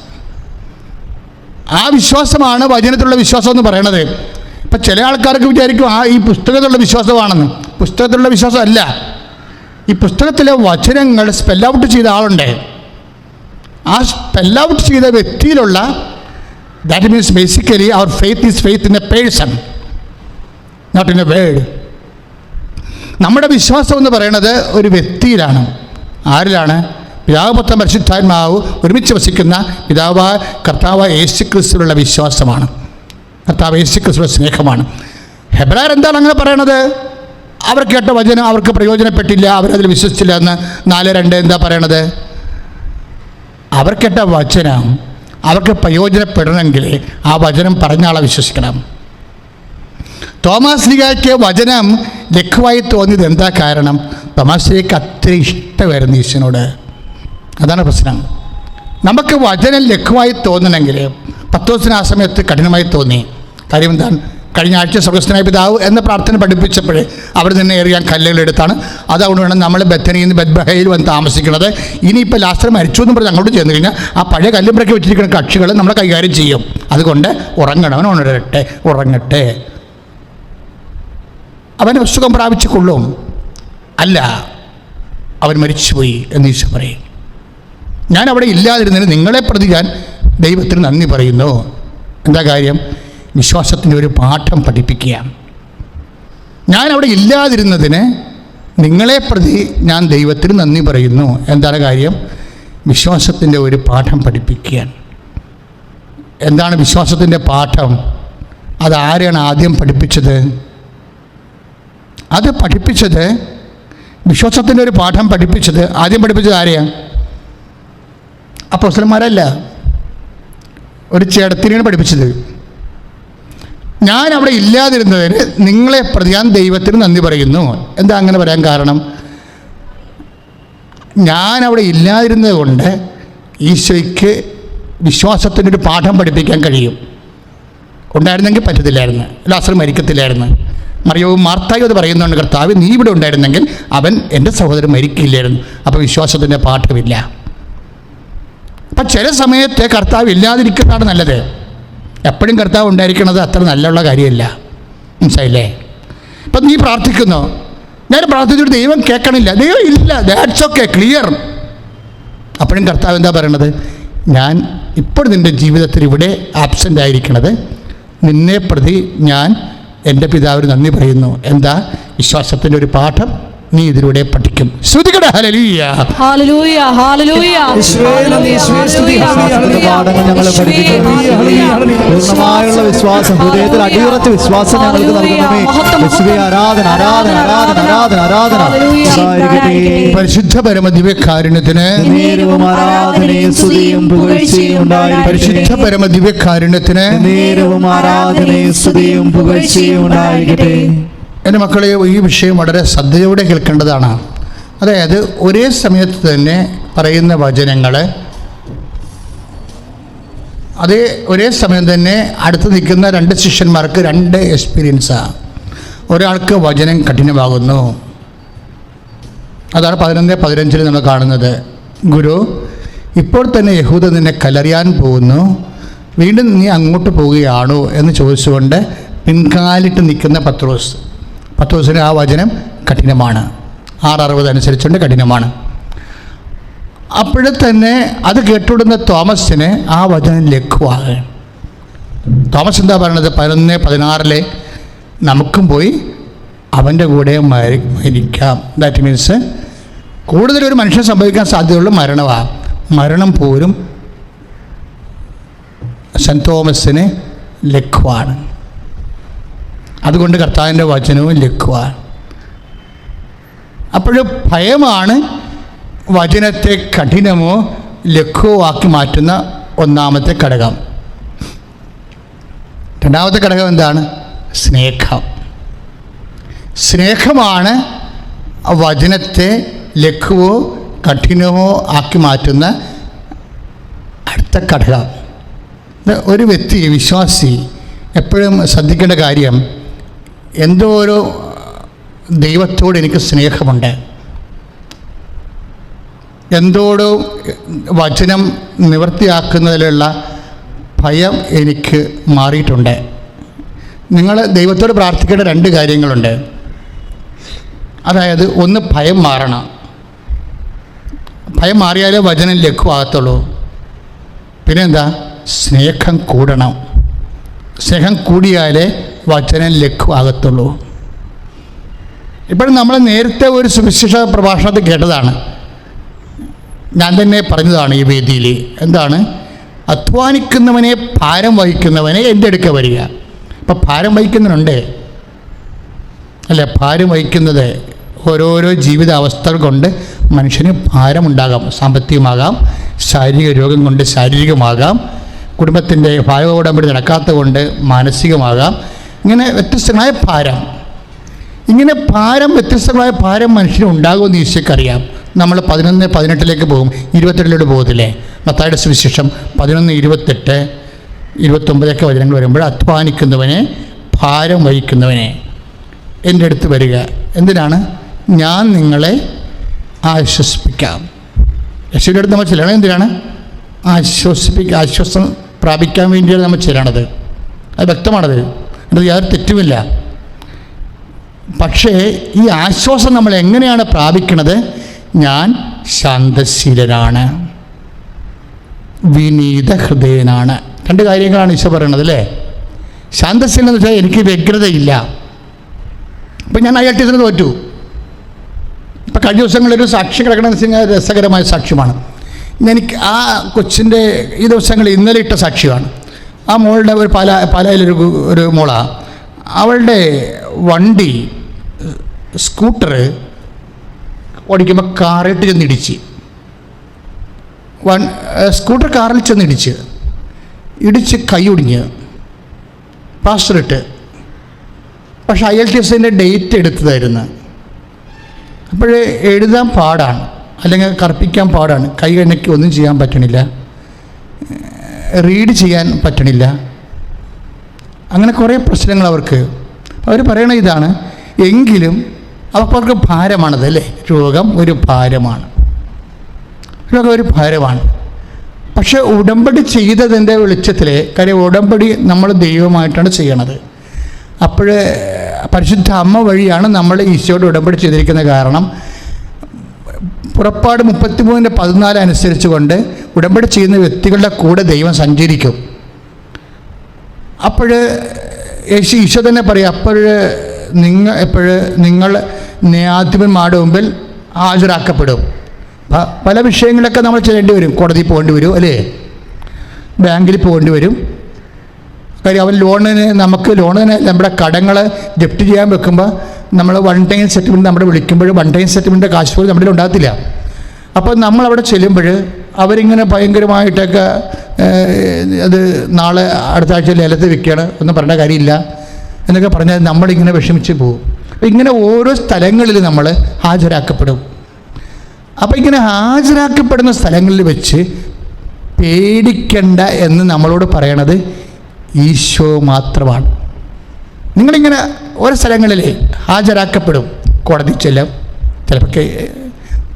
ആ വിശ്വാസമാണ് വചനത്തിലുള്ള വിശ്വാസം എന്ന് പറയണത്. ഇപ്പം ചില ആൾക്കാർക്ക് വിചാരിക്കും ഈ പുസ്തകത്തിലുള്ള വിശ്വാസമാണെന്ന്. പുസ്തകത്തിലുള്ള വിശ്വാസമല്ല. ഈ പുസ്തകത്തിലെ വചനങ്ങൾ സ്പെൽ ഔട്ട് ചെയ്ത ആളുണ്ട്. ആ സ്പെൽ ഔട്ട് ചെയ്ത വ്യക്തിയിലുള്ള, ദാറ്റ് മീൻസ് ബേസിക്കലി അവർ faith is faith in a person, not in a word. നമ്മുടെ വിശ്വാസം എന്ന് പറയുന്നത് ഒരു വ്യക്തിയിലാണ്. ആരിലാണ്? പിതാവ് പുത്രൻ പരിശുദ്ധാത്മാവ് ഒരുമിച്ച് വസിക്കുന്ന പിതാവായ കർത്താവായ യേശുക്രിസ്തുവിലുള്ള വിശ്വാസമാണ്. കർത്താവ് യേശുക്രിസ്തുവിന്റെ സ്നേഹമാണ്. ഹെബ്രായർ എന്താണ് അങ്ങനെ പറയണത്? അവർ കേട്ട വചനം അവർക്ക് പ്രയോജനപ്പെട്ടില്ല, അവരതിൽ വിശ്വസിച്ചില്ല എന്ന് 4:2 എന്താ പറയണത്? അവർ കേട്ട വചനം അവർക്ക് പ്രയോജനപ്പെടണമെങ്കിൽ ആ വചനം പറഞ്ഞ ആളെ വിശ്വസിക്കണം. തോമാസ് ലീഗയ്ക്ക് വചനം ലഘുവായി തോന്നിയത് എന്താ കാരണം? തോമാസ് ലീഗയ്ക്ക് അത്ര ഇഷ്ടമായിരുന്നു ഈശോനോട്. അതാണ് പ്രശ്നം. നമുക്ക് വചനം ലഘുവായി തോന്നണമെങ്കിൽ പത്രോസിന് ആ സമയത്ത് കഠിനമായി തോന്നി. കാര്യം എന്താണ്? കഴിഞ്ഞ ആഴ്ച സ്വർഗ്ഗസ്ഥനായ പിതാവ് എന്ന പ്രാർത്ഥന പഠിപ്പിച്ചപ്പോൾ അവിടെ നിന്ന് എറിയാൻ കല്ലുകളെടുത്താണ്. അതുകൊണ്ട് വേണം നമ്മൾ ബethനിയിൽ നിന്ന് ബെത്ലഹേമിൽ വന്ന് താമസിക്കുന്നത്. ഇനിയിപ്പോൾ ലാസ്റ്റർ മരിച്ചു എന്ന് പറഞ്ഞ് അങ്ങോട്ട് ചെന്ന് കഴിഞ്ഞാൽ ആ പഴയ കല്ലുമ്പറൊക്കെ വെച്ചിരിക്കുന്ന കക്ഷികൾ നമ്മളെ കൈകാര്യം ചെയ്യും. അതുകൊണ്ട് ഉറങ്ങണം, ഉറങ്ങട്ടെ, അവൻ സുഖം പ്രാപിച്ചു കൊള്ളും. അല്ല, അവൻ മരിച്ചുപോയി എന്ന് ഈശോ പറയും. ഞാൻ അവിടെ ഇല്ലാതിരുന്നതിന് നിങ്ങളെ പ്രതി ഞാൻ ദൈവത്തിന് നന്ദി പറയുന്നു. എന്താ കാര്യം? വിശ്വാസത്തിൻ്റെ ഒരു പാഠം പഠിപ്പിക്കുക. ഞാൻ അവിടെ ഇല്ലാതിരുന്നതിന് നിങ്ങളെ പ്രതി ഞാൻ ദൈവത്തിന് നന്ദി പറയുന്നു. എന്താണ് കാര്യം? വിശ്വാസത്തിൻ്റെ ഒരു പാഠം പഠിപ്പിക്കുകയാണ്. എന്താണ് വിശ്വാസത്തിൻ്റെ പാഠം? അതാരെയാണ് ആദ്യം പഠിപ്പിച്ചത്? അത് പഠിപ്പിച്ചത് വിശ്വാസത്തിൻ്റെ ഒരു പാഠം പഠിപ്പിച്ചത്, ആദ്യം പഠിപ്പിച്ചത് ആരെയാണ്? അപ്പോസ്തലന്മാരല്ല, ഒരു ചേട്ടത്തിനെയാണ് പഠിപ്പിച്ചത്. ഞാൻ അവിടെ ഇല്ലാതിരുന്നതിന് നിങ്ങളെ പ്രതി ഞാൻ ദൈവത്തിന് നന്ദി പറയുന്നു. എന്താ അങ്ങനെ പറയാൻ കാരണം? ഞാൻ അവിടെ ഇല്ലാതിരുന്നത് കൊണ്ട് ഈശോയ്ക്ക് വിശ്വാസത്തിൻ്റെ ഒരു പാഠം പഠിപ്പിക്കാൻ കഴിയും. ഉണ്ടായിരുന്നെങ്കിൽ പറ്റത്തില്ലായിരുന്നു, ലാസർ മരിക്കത്തില്ലായിരുന്നു. മറിയവും മാർത്തായും അത് പറയുന്നുണ്ട്, കർത്താവ് നീ ഇവിടെ ഉണ്ടായിരുന്നെങ്കിൽ അവൻ എൻ്റെ സഹോദരൻ മരിക്കില്ലായിരുന്നു. അപ്പോൾ വിശ്വാസത്തിൻ്റെ പാഠമില്ല. അപ്പം ചില സമയത്ത് കർത്താവ് ഇല്ലാതിരിക്കുന്നതാണ് നല്ലത്. എപ്പോഴും കർത്താവ് ഉണ്ടായിരിക്കുന്നത് അത്ര നല്ലുള്ള കാര്യമല്ല. മനസ്സിലായില്ലേ? ഇപ്പം നീ പ്രാർത്ഥിക്കുന്നു, ഞാൻ പ്രാർത്ഥിച്ചിട്ട് ദൈവം കേൾക്കണില്ല, ദൈവം ഇല്ല, ദാറ്റ്സ് ഓക്കെ, ക്ലിയർ. അപ്പോഴും കർത്താവ് എന്താ പറയണത്? ഞാൻ ഇപ്പോൾ നിൻ്റെ ജീവിതത്തിൽ ഇവിടെ ആബ്സെൻ്റ് ആയിരിക്കണത് നിന്നെ പ്രതി ഞാൻ എൻ്റെ പിതാവിന് നന്ദി പറയുന്നു. എന്താ? വിശ്വാസത്തിൻ്റെ ഒരു പാഠം നീ ഇതിലൂടെ പഠിക്കും. ശ്രുതികട ഹല്ലേലൂയ, ഹല്ലേലൂയ, ഹല്ലേലൂയ. പൂർണ്ണമായുള്ള വിശ്വാസം, ഹൃദയത്തിൽ അടിയുറച്ച വിശ്വാസം ഞങ്ങൾക്ക് നൽകണമേ. ആരാധന, ആരാധന, ആരാധന, ആരാധന, ആരാധന. പരിശുദ്ധ പരമ ദിവ്യകാരുണ്യത്തിന് നേരവും ആരാധനയും സ്തുതിയും പുകഴ്ചയും ഉണ്ടായിരിക്കട്ടെ. പരിശുദ്ധ പരമ ദിവ്യകാരുണ്യത്തിന് നേരവും ആരാധനയും സ്തുതിയും പുകഴ്ചയും ഉണ്ടായിരിക്കട്ടെ. എൻ്റെ മക്കളെ, ഈ വിഷയം വളരെ ശ്രദ്ധയോടെ കേൾക്കേണ്ടതാണ്. അതായത് ഒരേ സമയത്ത് തന്നെ പറയുന്ന വചനങ്ങൾ, അതേ ഒരേ സമയം തന്നെ അടുത്ത് നിൽക്കുന്ന രണ്ട് ശിഷ്യന്മാർക്ക് രണ്ട് എക്സ്പീരിയൻസാണ്. ഒരാൾക്ക് വചനം കഠിനമാകുന്നു. അതാണ് 11:15 നമ്മൾ കാണുന്നത്. ഗുരു, ഇപ്പോൾ തന്നെ യഹൂദ നിന്നെ കല്ലെറിയാൻ പോകുന്നു, വീണ്ടും നീ അങ്ങോട്ട് പോവുകയാണോ എന്ന് ചോദിച്ചുകൊണ്ട് പിൻകാലിട്ട് നിൽക്കുന്ന പത്രോസിന് ആ വചനം കഠിനമാണ്. 6:60 അനുസരിച്ചുകൊണ്ട് കഠിനമാണ്. അപ്പോഴേ തന്നെ അത് കേട്ടുവിടുന്ന തോമസിന് ആ വചനം ലഘുവാകും. തോമസ് എന്താ പറയണത്? 11:16 നമുക്കും പോയി അവൻ്റെ കൂടെ മരിക്കാം. ദാറ്റ് മീൻസ് കൂടുതലൊരു മനുഷ്യൻ സംഭവിക്കാൻ സാധ്യതയുള്ള മരണമാണ്. മരണം പോലും സെൻറ്റ് തോമസിന് ലഘുവാണ്. അതുകൊണ്ട് കർത്താവിൻ്റെ വചനവും ലഘുവാണ്. അപ്പോഴും ഭയമാണ് വചനത്തെ കഠിനമോ ലഘുവോ ആക്കി മാറ്റുന്ന ഒന്നാമത്തെ ഘടകം. രണ്ടാമത്തെ ഘടകം എന്താണ്? സ്നേഹം. സ്നേഹമാണ് വചനത്തെ ലഘുവോ കഠിനമോ ആക്കി മാറ്റുന്ന അടുത്ത ഘടകം. ഒരു വ്യക്തി, വിശ്വാസി എപ്പോഴും ശ്രദ്ധിക്കേണ്ട കാര്യം, എന്തോ ഒരു ദൈവത്തോട് എനിക്ക് സ്നേഹമുണ്ട്, എന്തോടോ വചനം നിവൃത്തിയാക്കുന്നതിലുള്ള ഭയം എനിക്ക് മാറിയിട്ടുണ്ട്. നിങ്ങൾ ദൈവത്തോട് പ്രാർത്ഥിക്കേണ്ട രണ്ട് കാര്യങ്ങളുണ്ട്. അതായത് ഒന്ന്, ഭയം മാറണം. ഭയം മാറിയാലേ വചനം ലഘുവാകത്തുള്ളൂ. പിന്നെന്താ? സ്നേഹം കൂടണം. സ്നേഹം കൂടിയാലേ വചനം ലഘുവാകത്തുള്ളൂ. ഇപ്പോഴും നമ്മൾ നേരത്തെ ഒരു സുവിശേഷ പ്രഭാഷണത്തിൽ കേട്ടതാണ്, ഞാൻ തന്നെ പറഞ്ഞതാണ് ഈ വേദിയിൽ. എന്താണ്? അധ്വാനിക്കുന്നവനെ ഭാരം വഹിക്കുന്നവനെ എൻ്റെ അടുക്ക വരിക. ഇപ്പം ഭാരം വഹിക്കുന്നവനുണ്ട് അല്ലേ? ഭാരം വഹിക്കുന്നത് ഓരോരോ ജീവിതാവസ്ഥകൾ കൊണ്ട് മനുഷ്യന് ഭാരമുണ്ടാകാം. സാമ്പത്തികമാകാം, ശാരീരിക രോഗം കൊണ്ട് ശാരീരികമാകാം, കുടുംബത്തിൻ്റെ ഭാഗോടമ്പടി നടക്കാത്തത് കൊണ്ട് മാനസികമാകാം. ഇങ്ങനെ വ്യത്യസ്തമായ ഭാരം, ഇങ്ങനെ വ്യത്യസ്തമായ ഭാരം മനുഷ്യന് ഉണ്ടാകുമെന്ന് ഈശോയ്ക്കറിയാം. നമ്മൾ 11:18 പോകും, 22 പോകത്തില്ലേ? മത്തായിയുടെ സുവിശേഷം 11:28, 29 വചനങ്ങൾ വരുമ്പോൾ, അധ്വാനിക്കുന്നവനെ ഭാരം വഹിക്കുന്നവനെ എൻ്റെ അടുത്ത് വരിക. എന്തിനാണ്? ഞാൻ നിങ്ങളെ ആശ്വസിപ്പിക്കാം. യേശുവിൻ്റെ അടുത്ത് നമ്മൾ ചെല്ലണം. എന്തിനാണ്? ആശ്വാസം പ്രാപിക്കാൻ വേണ്ടിയാണ് നമ്മൾ ചെല്ലണത്. അത് വ്യക്തമാണത്, അത് യാതൊരു തെറ്റുമില്ല. പക്ഷേ ഈ ആശ്വാസം നമ്മൾ എങ്ങനെയാണ് പ്രാപിക്കണത്? ഞാൻ ശാന്തശീലനാണ്, വിനീത ഹൃദയനാണ്. രണ്ട് കാര്യങ്ങളാണ് ഈശോ പറയണത് അല്ലേ? ശാന്തശീലം എന്ന് വെച്ചാൽ എനിക്ക് വ്യഗ്രതയില്ല. ഇപ്പം ഞാൻ IELTS തോറ്റു. ഇപ്പം കഴിഞ്ഞ ദിവസങ്ങളൊരു സാക്ഷി കിടക്കണമെന്ന് വെച്ച് കഴിഞ്ഞാൽ രസകരമായ സാക്ഷ്യമാണ്. എനിക്ക് ആ കൊച്ചിൻ്റെ ഈ ദിവസങ്ങളിൽ ഇന്നലെ ഇട്ട സാക്ഷ്യമാണ്. ആ മോളുടെ ഒരു പാലായിലൊരു മോളാണ്. അവളുടെ വണ്ടി, സ്കൂട്ടർ ഓടിക്കുമ്പോൾ കാറിട്ട് ചെന്നിടിച്ച്, സ്കൂട്ടർ കാറിൽ ചെന്നിടിച്ച് കൈ ഒടിഞ്ഞ് പ്ലാസ്റ്ററിട്ട്. പക്ഷേ IELTS ഡേറ്റ് എടുത്തതായിരുന്നു. അപ്പോൾ എഴുതാൻ പാടാണ്, അല്ലെങ്കിൽ കറുപ്പിക്കാൻ പാടാണ്, കൈ എണ്ണയ്ക്ക് ഒന്നും ചെയ്യാൻ പറ്റണില്ല, റീഡ് ചെയ്യാൻ പറ്റണില്ല, അങ്ങനെ കുറേ പ്രശ്നങ്ങൾ അവർക്ക്. അവർ പറയണ ഇതാണ്, എങ്കിലും അവർക്ക് ഭാരമാണത് അല്ലേ, രോഗം ഒരു ഭാരമാണ്, രോഗം ഒരു ഭാരമാണ്. പക്ഷെ ഉടമ്പടി ചെയ്തതിൻ്റെ വെളിച്ചത്തിൽ, കാര്യം ഉടമ്പടി നമ്മൾ ദൈവമായിട്ടാണ് ചെയ്യണത്. അപ്പോൾ പരിശുദ്ധ അമ്മ വഴിയാണ് നമ്മൾ ഈശോയോട് ഉടമ്പടി ചെയ്തിരിക്കുന്നത്. കാരണം പുറപ്പാട് 33:14 അനുസരിച്ച് കൊണ്ട് ഉടമ്പടി ചെയ്യുന്ന വ്യക്തികളുടെ കൂടെ ദൈവം സഞ്ചരിക്കും. അപ്പോൾ ഈശോ തന്നെ പറയും, നിങ്ങൾ ന്യായാധിപന്മാരുടെ മുമ്പിൽ ഹാജരാക്കപ്പെടും. പല വിഷയങ്ങളൊക്കെ നമ്മൾ ചെയ്യേണ്ടി വരും. കോടതിയിൽ പോകേണ്ടി വരും അല്ലേ, ബാങ്കിൽ പോകേണ്ടി വരും. കാര്യം അവൻ നമുക്ക് ലോണിന് നമ്മുടെ കടങ്ങൾ ജപ്തി ചെയ്യാൻ വെക്കുമ്പോൾ നമ്മൾ വൺ ടൈം സെറ്റിൽമെൻറ്റ് നമ്മുടെ വിളിക്കുമ്പോൾ വൺ ടൈം സെറ്റിൽമെൻറ്റ് കാശ് പോലും നമ്മുടെ ഉണ്ടാകത്തില്ല. അപ്പോൾ നമ്മളവിടെ ചെല്ലുമ്പോൾ അവരിങ്ങനെ ഭയങ്കരമായിട്ടൊക്കെ അത് നാളെ അടുത്ത ആഴ്ച ലേലത്തിൽ വിൽക്കുകയാണ്, ഒന്നും പറയേണ്ട കാര്യമില്ല എന്നൊക്കെ പറഞ്ഞാൽ നമ്മളിങ്ങനെ വിഷമിച്ച് പോകും. അപ്പോൾ ഇങ്ങനെ ഓരോ സ്ഥലങ്ങളിൽ നമ്മൾ ഹാജരാക്കപ്പെടും. അപ്പോൾ ഇങ്ങനെ ഹാജരാക്കപ്പെടുന്ന സ്ഥലങ്ങളിൽ വെച്ച് പേടിക്കണ്ട എന്ന് നമ്മളോട് പറയണത് ഈശോ മാത്രമാണ്. നിങ്ങളിങ്ങനെ ഓരോ സ്ഥലങ്ങളിൽ ഹാജരാക്കപ്പെടും. കോടതി ചെല്ലാം, ചിലപ്പോൾ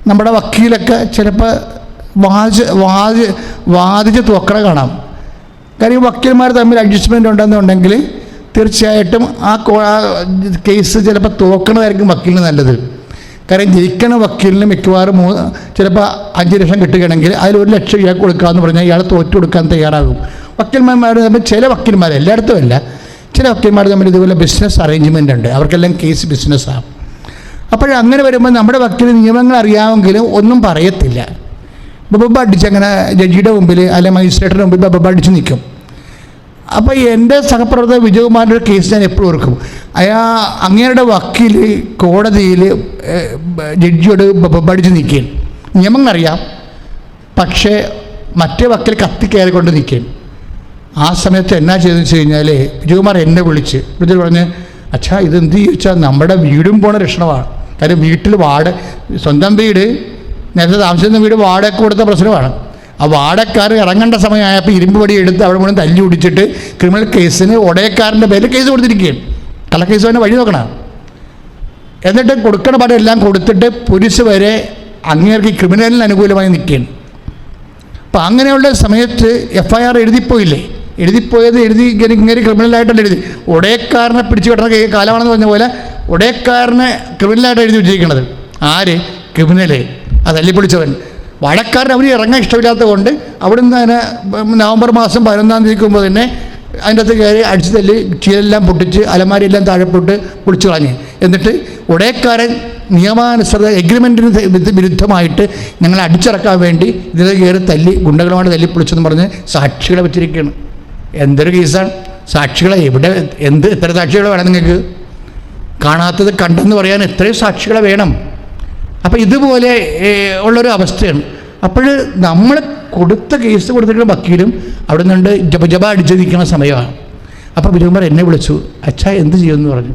നമ്മുടെ വക്കീലൊക്കെ ചിലപ്പോൾ വാദിച്ച് തോക്കണ കാണാം. കാര്യം വക്കീൽമാർ തമ്മിൽ അഡ്ജസ്റ്റ്മെൻ്റ് ഉണ്ടെന്നുണ്ടെങ്കിൽ തീർച്ചയായിട്ടും ആ കേസ് ചിലപ്പോൾ തോക്കണതായിരിക്കും വക്കീലിന് നല്ലത്. കാര്യം ജയിക്കണ വക്കീലിന് മിക്കവാറും ചിലപ്പോൾ 5 ലക്ഷം കിട്ടുകയാണെങ്കിൽ അതിൽ 1 ലക്ഷം ഇയാൾക്ക് കൊടുക്കാമെന്ന് പറഞ്ഞാൽ ഇയാൾ തോറ്റു കൊടുക്കാൻ തയ്യാറാകും. വക്കീൽമാർ തമ്മിൽ ചില വക്കീൽമാർ, എല്ലായിടത്തും അല്ല, ചില വക്കീൽമാർ തമ്മിൽ ഇതുപോലെ ബിസിനസ് അറേഞ്ച്മെൻ്റ് ഉണ്ട്, അവർക്കെല്ലാം കേസ് ബിസിനസ്സാണ്. അപ്പോഴങ്ങനെ വരുമ്പോൾ നമ്മുടെ വക്കീൽ നിയമങ്ങൾ അറിയാമെങ്കിലും ഒന്നും പറയത്തില്ല. ബബ അടിച്ച് അങ്ങനെ ജഡ്ജിയുടെ മുമ്പിൽ അല്ലെങ്കിൽ മജിസ്ട്രേറ്റിൻ്റെ മുമ്പിൽ ബബ അടിച്ച് നിൽക്കും. അപ്പോൾ എൻ്റെ സഹപ്രവർത്തക വിജയകുമാറിൻ്റെ ഒരു കേസ് ഞാൻ എപ്പോഴും ഓർക്കും. അങ്ങേരുടെ വക്കീൽ കോടതിയിൽ ജഡ്ജിയോട് ബബടിച്ച് നിൽക്കുകയും നിയമങ്ങൾ അറിയാം, പക്ഷേ മറ്റേ വക്കീൽ കത്തിക്കയറിക്കൊണ്ട് നിൽക്കുകയും. ആ സമയത്ത് എന്നാ ചെയ്തെന്ന് വെച്ച് കഴിഞ്ഞാൽ വിജയകുമാർ എന്നെ വിളിച്ചിട്ട് പറഞ്ഞ്, അച്ഛാ ഇതെന്ത് ചോദിച്ചാൽ നമ്മുടെ വീടും പോണ ലക്ഷണമാണ്. കാര്യം വീട്ടിൽ സ്വന്തം വീട്, നേരത്തെ താമസിക്കുന്ന വീട് വാടക കൊടുത്ത പ്രശ്നമാണ്. ആ വാടകക്കാർ ഇറങ്ങേണ്ട സമയമായപ്പോൾ ഇരുമ്പ് പടി എടുത്ത് അവിടെ മുഴുവൻ തല്ലി ഒടിച്ചിട്ട് ക്രിമിനൽ കേസിന് ഉടയക്കാരൻ്റെ പേരിൽ കേസ് കൊടുത്തിരിക്കുകയും കള്ളക്കേസ് തന്നെ വഴി നോക്കണം. എന്നിട്ട് കൊടുക്കണ പടം എല്ലാം കൊടുത്തിട്ട് പോലീസ് വരെ അങ്ങേർക്ക് ക്രിമിനലിന് അനുകൂലമായി നിൽക്കുകയാണ്. അപ്പം അങ്ങനെയുള്ള സമയത്ത് FIR എഴുതിപ്പോയത് ഇങ്ങനെ ക്രിമിനലായിട്ടല്ല എഴുതി, ഉടയക്കാരനെ പിടിച്ചു കിട്ടുന്ന കാലമാണെന്ന് പറഞ്ഞ പോലെ ഉടയക്കാരനെ ക്രിമിനലായിട്ട് എഴുതി വെച്ചിരിക്കുന്നത്. ആര്? ക്രിമിനല്, ആ തല്ലിപ്പൊളിച്ചവൻ. വാടകക്കാരൻ അവർ ഇറങ്ങാൻ ഇഷ്ടമില്ലാത്തത് കൊണ്ട് അവിടുന്ന് തന്നെ നവംബർ മാസം 11-ാം തീയതിക്ക് മുമ്പ് തന്നെ അതിൻ്റെ അകത്ത് കയറി അടിച്ച് തല്ലി ചീലെല്ലാം പൊട്ടിച്ച് അലമാരിയെല്ലാം താഴെ പൊളിച്ചു കളഞ്ഞ്. എന്നിട്ട് ഉടയക്കാരൻ നിയമാനുസൃത എഗ്രിമെൻറ്റിന് വിരുദ്ധമായിട്ട് ഞങ്ങളെ അടിച്ചിറക്കാൻ വേണ്ടി ഇതിൽ കയറി തല്ലി ഗുണ്ടകളുമായിട്ട് തല്ലിപ്പൊളിച്ചെന്ന് പറഞ്ഞ് സാക്ഷികളെ വെച്ചിരിക്കുകയാണ്. എന്തൊരു കേസാണ്! സാക്ഷികളെ എത്ര സാക്ഷികളെ വേണം നിങ്ങൾക്ക്? കാണാത്തത് കണ്ടെന്ന് പറയാൻ എത്രയും സാക്ഷികളെ വേണം. അപ്പോൾ ഇതുപോലെ ഉള്ളൊരു അവസ്ഥയാണ്. അപ്പോൾ നമ്മൾ കൊടുത്ത കേസ് കൊടുത്തിട്ടുള്ള വക്കീലും അവിടെ നിന്നുണ്ട് ജപ അടിച്ചിരിക്കുന്ന സമയമാണ്. അപ്പോൾ വിജയകുമാർ എന്നെ വിളിച്ചു, അച്ഛാ എന്ത് ചെയ്യുമെന്ന് പറഞ്ഞു.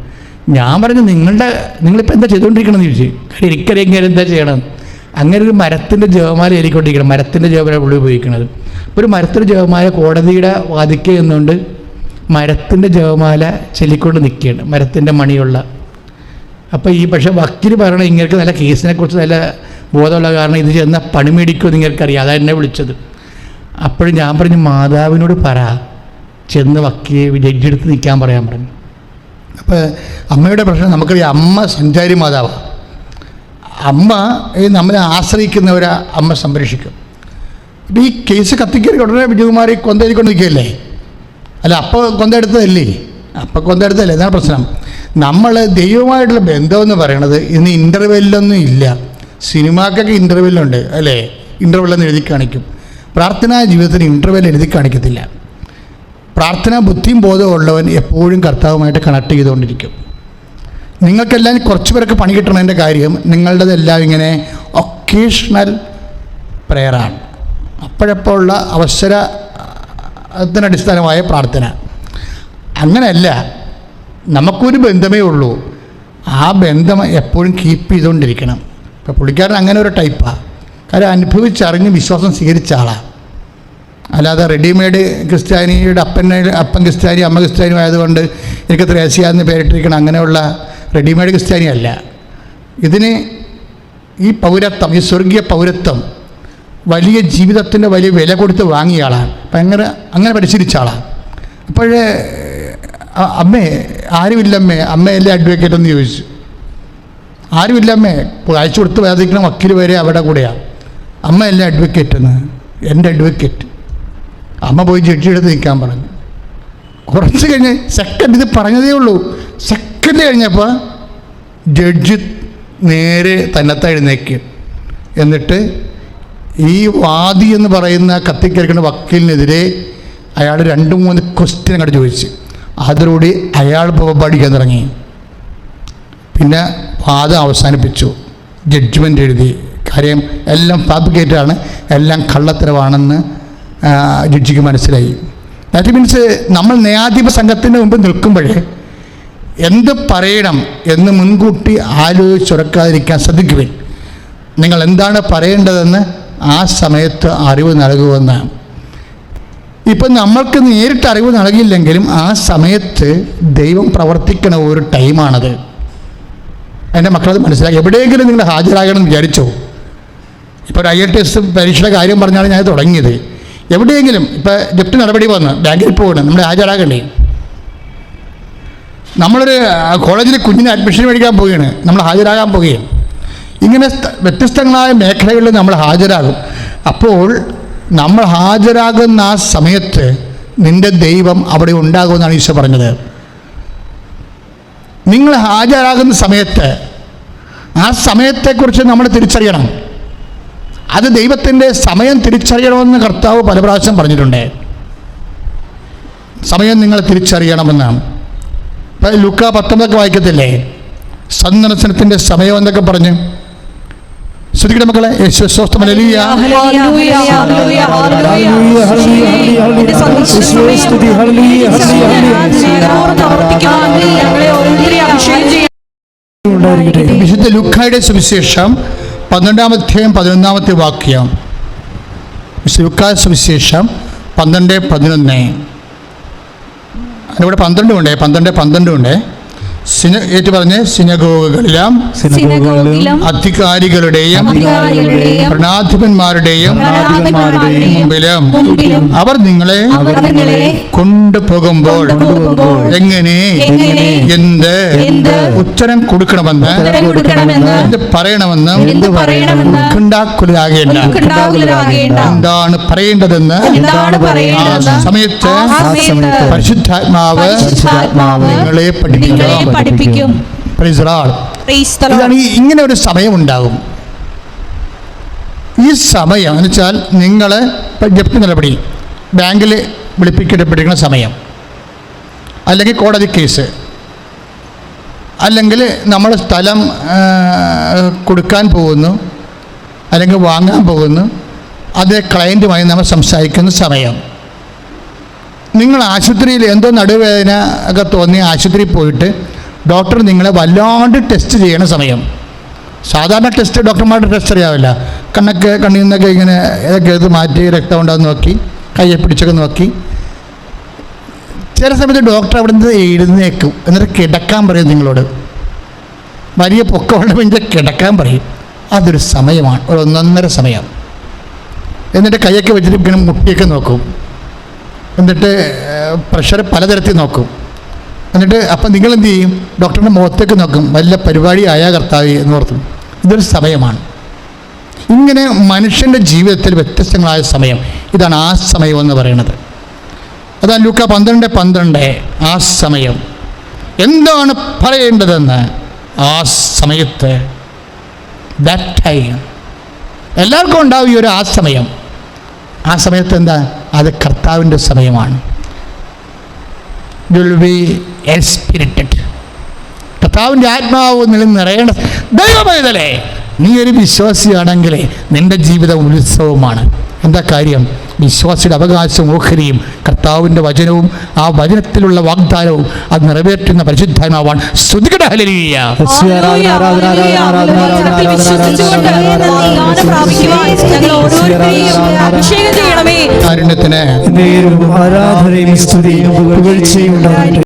ഞാൻ പറഞ്ഞു, നിങ്ങളിപ്പോൾ എന്താ ചെയ്തുകൊണ്ടിരിക്കണമെന്ന് ചോദിച്ചു. കാര്യം എനിക്കറിയാം ഇങ്ങനെ എന്താ ചെയ്യണം. അങ്ങനെ ഒരു മരത്തിൻ്റെ ജപമാല ഏറിക്കൊണ്ടിരിക്കണം, മരത്തിൻ്റെ ജപമാല പുള്ളി ഉപയോഗിക്കുന്നത്. അപ്പോൾ ഒരു മരത്തിൻ്റെ ജപമാല കോടതിയുടെ വാദിക്കുക എന്നുകൊണ്ട് മരത്തിൻ്റെ ജപമാല ചൊല്ലിക്കൊണ്ട് നിൽക്കുകയാണ്, മരത്തിൻ്റെ മണിയുള്ള. അപ്പോൾ പക്ഷേ വക്കീൽ പറയണ ഇങ്ങൾക്ക് നല്ല കേസിനെക്കുറിച്ച് നല്ല ബോധമുള്ള കാരണം ഇത് ചെന്നാൽ പണി മേടിക്കുമെന്ന് നിങ്ങൾക്കറിയാം, അതാണ് എന്നെ വിളിച്ചത്. അപ്പോഴും ഞാൻ പറഞ്ഞു, മാതാവിനോട് പറ, ചെന്ന് ജഡ്ജി എടുത്ത് നിൽക്കാൻ പറയാൻ പറഞ്ഞു. അപ്പോൾ അമ്മയുടെ പ്രശ്നം നമുക്കറിയാം, അമ്മ സഞ്ചാരി മാതാവാണ്. അമ്മ നമ്മളെ ആശ്രയിക്കുന്നവരെ അമ്മ സംരക്ഷിക്കും. ഇപ്പം ഈ കേസ് കത്തിക്കറി ഉടനെ വിജയകുമാരി കൊന്തെഴുതിക്കൊണ്ട് നിൽക്കുകയല്ലേ? അല്ല, അപ്പോൾ കൊന്തെടുത്തതല്ലേ? അപ്പം കൊന്തെടുത്തതല്ലേ? എന്നാണ് പ്രശ്നം. നമ്മൾ ദൈവമായിട്ടുള്ള ബന്ധമെന്ന് പറയണത് ഇന്ന് ഇൻ്റർവെല്ലൊന്നും ഇല്ല. സിനിമാക്കൊക്കെ ഇൻ്റർവെല്ലുണ്ട് അല്ലേ? ഇൻ്റർവെല്ലൊന്നും എഴുതി കാണിക്കും. പ്രാർത്ഥനാ ജീവിതത്തിന് ഇൻ്റർവെൽ എഴുതി കാണിക്കത്തില്ല. പ്രാർത്ഥനാ ബുദ്ധിയും ബോധവും ഉള്ളവൻ എപ്പോഴും കർത്താവുമായിട്ട് കണക്ട് ചെയ്തുകൊണ്ടിരിക്കും. നിങ്ങൾക്കെല്ലാം കുറച്ച് പേർക്ക് പണി കിട്ടണതിൻ്റെ കാര്യം നിങ്ങളുടേതെല്ലാം ഇങ്ങനെ ഒക്കേഷണൽ പ്രയറാണ്, അപ്പോഴപ്പോഴുള്ള അവസരത്തിനടിസ്ഥാനമായ പ്രാർത്ഥന. അങ്ങനെയല്ല, നമുക്കൊരു ബന്ധമേ ഉള്ളൂ, ആ ബന്ധം എപ്പോഴും കീപ്പ് ചെയ്തുകൊണ്ടിരിക്കണം. ഇപ്പോൾ പുള്ളിക്കാരൻ അങ്ങനെ ഒരു ടൈപ്പാണ്, കാര്യം അനുഭവിച്ചറിഞ്ഞ് വിശ്വാസം സ്വീകരിച്ച ആളാണ്. അല്ലാതെ റെഡിമെയ്ഡ് ക്രിസ്ത്യാനിയുടെ അപ്പൻ ക്രിസ്ത്യാനി അമ്മ ക്രിസ്ത്യാനി ആയതുകൊണ്ട് എനിക്ക് ത്രേസ്യാന്ന് പേരിട്ടിരിക്കണം, അങ്ങനെയുള്ള റെഡിമെയ്ഡ് ക്രിസ്ത്യാനി അല്ല. ഇതിന് ഈ പൗരത്വം, ഈ സ്വർഗീയ പൗരത്വം വലിയ ജീവിതത്തിൻ്റെ വലിയ വില കൊടുത്ത് വാങ്ങിയ ആളാണ്. അപ്പം അങ്ങനെ പരിശീലിച്ച ആളാണ്. അപ്പോഴേ അമ്മേ ആരുമില്ലമ്മേ, അമ്മയല്ലേ അഡ്വക്കേറ്റ് എന്ന് ചോദിച്ചു. ആരുമില്ലമ്മേ, അയച്ചു കൊടുത്ത് വേദിക്കണം വക്കീൽ വരെ അവിടെ കൂടെയാണ്. അമ്മയല്ലേ അഡ്വക്കേറ്റ് എന്ന്. എൻ്റെ അഡ്വക്കേറ്റ്. അമ്മ പോയി ജഡ്ജിയെടുത്ത് നിൽക്കാൻ പറഞ്ഞു. കുറച്ച് കഴിഞ്ഞ് സെക്കൻഡ്, ഇത് പറഞ്ഞതേ ഉള്ളൂ, സെക്കൻഡ് കഴിഞ്ഞപ്പോൾ ജഡ്ജി നേരെ തന്നെത്താൻ എഴുന്നേക്ക്. എന്നിട്ട് ഈ വാദി എന്ന് പറയുന്ന കത്തിക്കരിക്കുന്ന വക്കീലിനെതിരെ അയാൾ 2-3 ക്വസ്റ്റ്യൻ അങ്ങോട്ട് ചോദിച്ചു. അതോടുകൂടി അയാൾ പഠിക്കാൻ തുടങ്ങി. പിന്നെ വാദം അവസാനിപ്പിച്ചു, ജഡ്ജ്മെൻ്റ് എഴുതി. കാര്യം എല്ലാം ഫാബ്രിക്കേറ്റാണ്, എല്ലാം കള്ളത്തരവാണെന്ന് ജഡ്ജിക്ക് മനസ്സിലായി. ദാറ്റ് മീൻസ് നമ്മൾ ന്യായാധിപ സംഘത്തിൻ്റെ മുമ്പ് നിൽക്കുമ്പോഴേ എന്ത് പറയണം എന്ന് മുൻകൂട്ടി ആലോചിച്ചുറക്കാതിരിക്കാൻ ശ്രദ്ധിക്കുവിൻ. നിങ്ങൾ എന്താണ് പറയേണ്ടതെന്ന് ആ സമയത്ത് അറിവ് നൽകുമെന്നാണ്. ഇപ്പം നമ്മൾക്ക് നേരിട്ട് അറിവ് നൽകിയില്ലെങ്കിലും ആ സമയത്ത് ദൈവം പ്രവർത്തിക്കണ ഒരു ടൈമാണത്. എൻ്റെ മക്കളത് മനസ്സിലാക്കി. എവിടെയെങ്കിലും നിങ്ങൾ ഹാജരാകണം എന്ന് വിചാരിച്ചോ? ഇപ്പോൾ ഒരു IELTS പരീക്ഷയുടെ കാര്യം പറഞ്ഞാണ് ഞാൻ തുടങ്ങിയത്. എവിടെയെങ്കിലും ഇപ്പോൾ ജപ്തി നടപടി വന്ന് ബാങ്കിൽ പോകണം, നമ്മൾ ഹാജരാകണ്ടേ? നമ്മളൊരു കോളേജിൽ കുഞ്ഞിന് അഡ്മിഷൻ മേടിക്കാൻ പോവുകയാണ്, നമ്മൾ ഹാജരാകാൻ പോവുകയാണ്. ഇങ്ങനെ വ്യത്യസ്തങ്ങളായ മേഖലകളിൽ നമ്മൾ ഹാജരാകും. അപ്പോൾ നമ്മൾ ഹാജരാകുന്ന ആ സമയത്ത് നിൻ്റെ ദൈവം അവിടെ ഉണ്ടാകുമെന്നാണ് ഈശോ പറഞ്ഞത്. നിങ്ങൾ ഹാജരാകുന്ന സമയത്ത് ആ സമയത്തെക്കുറിച്ച് നമ്മൾ തിരിച്ചറിയണം. അത് ദൈവത്തിൻ്റെ സമയം തിരിച്ചറിയണമെന്ന് കർത്താവ് പല പ്രാവശ്യം പറഞ്ഞിട്ടുണ്ട്. സമയം നിങ്ങൾ തിരിച്ചറിയണമെന്നാണ്. ഇപ്പം ലൂക്ക 19 വായിക്കത്തില്ലേ? സന്ദർശനത്തിൻ്റെ സമയം എന്നൊക്കെ പറഞ്ഞ് ശ്രദ്ധിക്കട്ടെ മക്കളെ. യേശു സ്വസ്ഥം. ഹല്ലേലൂയ. വിശുദ്ധ ലൂക്കായുടെ സുവിശേഷം 12-ാം അധ്യായം 11-ാമത്തെ വാക്യം. വിശുദ്ധ ലൂക്കാ സുവിശേഷം 12:11. അതിവിടെ 12 ഉണ്ട്, 12 ഉണ്ട്. ഏറ്റു പറഞ്ഞ് സിനഗോഗുകളിലും അധികാരികളുടെയും ഭരണാധിപന്മാരുടെയും മുമ്പിലും അവർ നിങ്ങളെ കൊണ്ടുപോകുമ്പോൾ എങ്ങനെ എന്ത് ഉത്തരം കൊടുക്കണമെന്ന് എന്ത് പറയണമെന്നും ഉത്കണ്ഠാകുലരാകേണ്ട. എന്താണ് പറയേണ്ടതെന്ന് ആ സമയത്ത് പരിശുദ്ധാത്മാവ് നിങ്ങളെ പഠിപ്പിക്കും. ഇതാണ് ഇങ്ങനെ ഒരു സമയമുണ്ടാകും. ഈ സമയം എന്ന് വെച്ചാൽ നിങ്ങൾ ജപ്തി നടപടി, ബാങ്കിൽ വിളിപ്പിക്കപ്പെടുന്ന സമയം, അല്ലെങ്കിൽ കോടതി കേസ്, അല്ലെങ്കിൽ നമ്മൾ സ്ഥലം കൊടുക്കാൻ പോകുന്നു, അല്ലെങ്കിൽ വാങ്ങാൻ പോകുന്നു, അത് ക്ലയൻറ്റുമായി നമ്മൾ സംസാരിക്കുന്ന സമയം. നിങ്ങൾ ആശുപത്രിയിൽ എന്തോ നടുവേദന ഒക്കെ തോന്നി ആശുപത്രിയിൽ പോയിട്ട് ഡോക്ടർ നിങ്ങളെ വല്ലാണ്ട് ടെസ്റ്റ് ചെയ്യണ സമയം. സാധാരണ ടെസ്റ്റ് ഡോക്ടർമാരുടെ ടെസ്റ്റ് അറിയാവില്ല. കണ്ണിൽ നിന്നൊക്കെ ഇങ്ങനെ ഏതൊക്കെ എടുത്ത് മാറ്റി രക്തം ഉണ്ടെന്ന് നോക്കി, കയ്യെ പിടിച്ചൊക്കെ നോക്കി. ചില സമയത്ത് ഡോക്ടർ അവിടെ നിന്ന് എഴുന്നേക്കും, എന്നിട്ട് കിടക്കാൻ പറയും നിങ്ങളോട്. വലിയ പൊക്കമുള്ള പിന്നെ കിടക്കാൻ പറയും. അതൊരു സമയമാണ്, ഒരു 1.5 സമയം. എന്നിട്ട് കൈയൊക്കെ വെച്ചിട്ട് ഇങ്ങനെ മുട്ടിയൊക്കെ നോക്കും. എന്നിട്ട് പ്രഷർ പലതരത്തിൽ നോക്കും. എന്നിട്ട് അപ്പം നിങ്ങളെന്ത് ചെയ്യും? ഡോക്ടറിൻ്റെ മുഖത്തേക്ക് നോക്കും, വല്ല പരിപാടി ആയാ കർത്താവേ എന്ന് ഓർത്തും. ഇതൊരു സമയമാണ്. ഇങ്ങനെ മനുഷ്യൻ്റെ ജീവിതത്തിൽ വ്യത്യസ്തങ്ങളായ സമയം, ഇതാണ് ആ സമയം എന്ന് പറയുന്നത്. അതാണ് ലൂക്ക 12:12. ആ സമയം എന്താണ് പറയേണ്ടതെന്ന് ആ സമയത്ത്, ദാറ്റ് ടൈം. എല്ലാവർക്കും ഉണ്ടാവും ഈ ഒരു ആ സമയം. ആ സമയത്ത് എന്താ? അത് കർത്താവിൻ്റെ സമയമാണ്. Will be expedited. കർത്താവിൻ്റെ ആത്മാവ് നിറയേണ്ട ദൈവമേതലേ, നീ ഒരു വിശ്വാസിയാണെങ്കിൽ നിന്റെ ജീവിതം ഉത്സവമാണ്. എന്താ കാര്യം? വിശ്വാസിയുടെ അവകാശം ഓഹരിയും കർത്താവിൻ്റെ വചനവും ആ വചനത്തിലുള്ള വാഗ്ദാനവും അത് നിറവേറ്റുന്ന പരിശുദ്ധാത്മാവാണ്. സ്തുതിക്കട്ടെ, ഹല്ലേലൂയ. കാരുണ്യത്തിന് ആരാധനയും സ്തുതിയും പുകഴ്ചയും ഉണ്ടാകട്ടെ.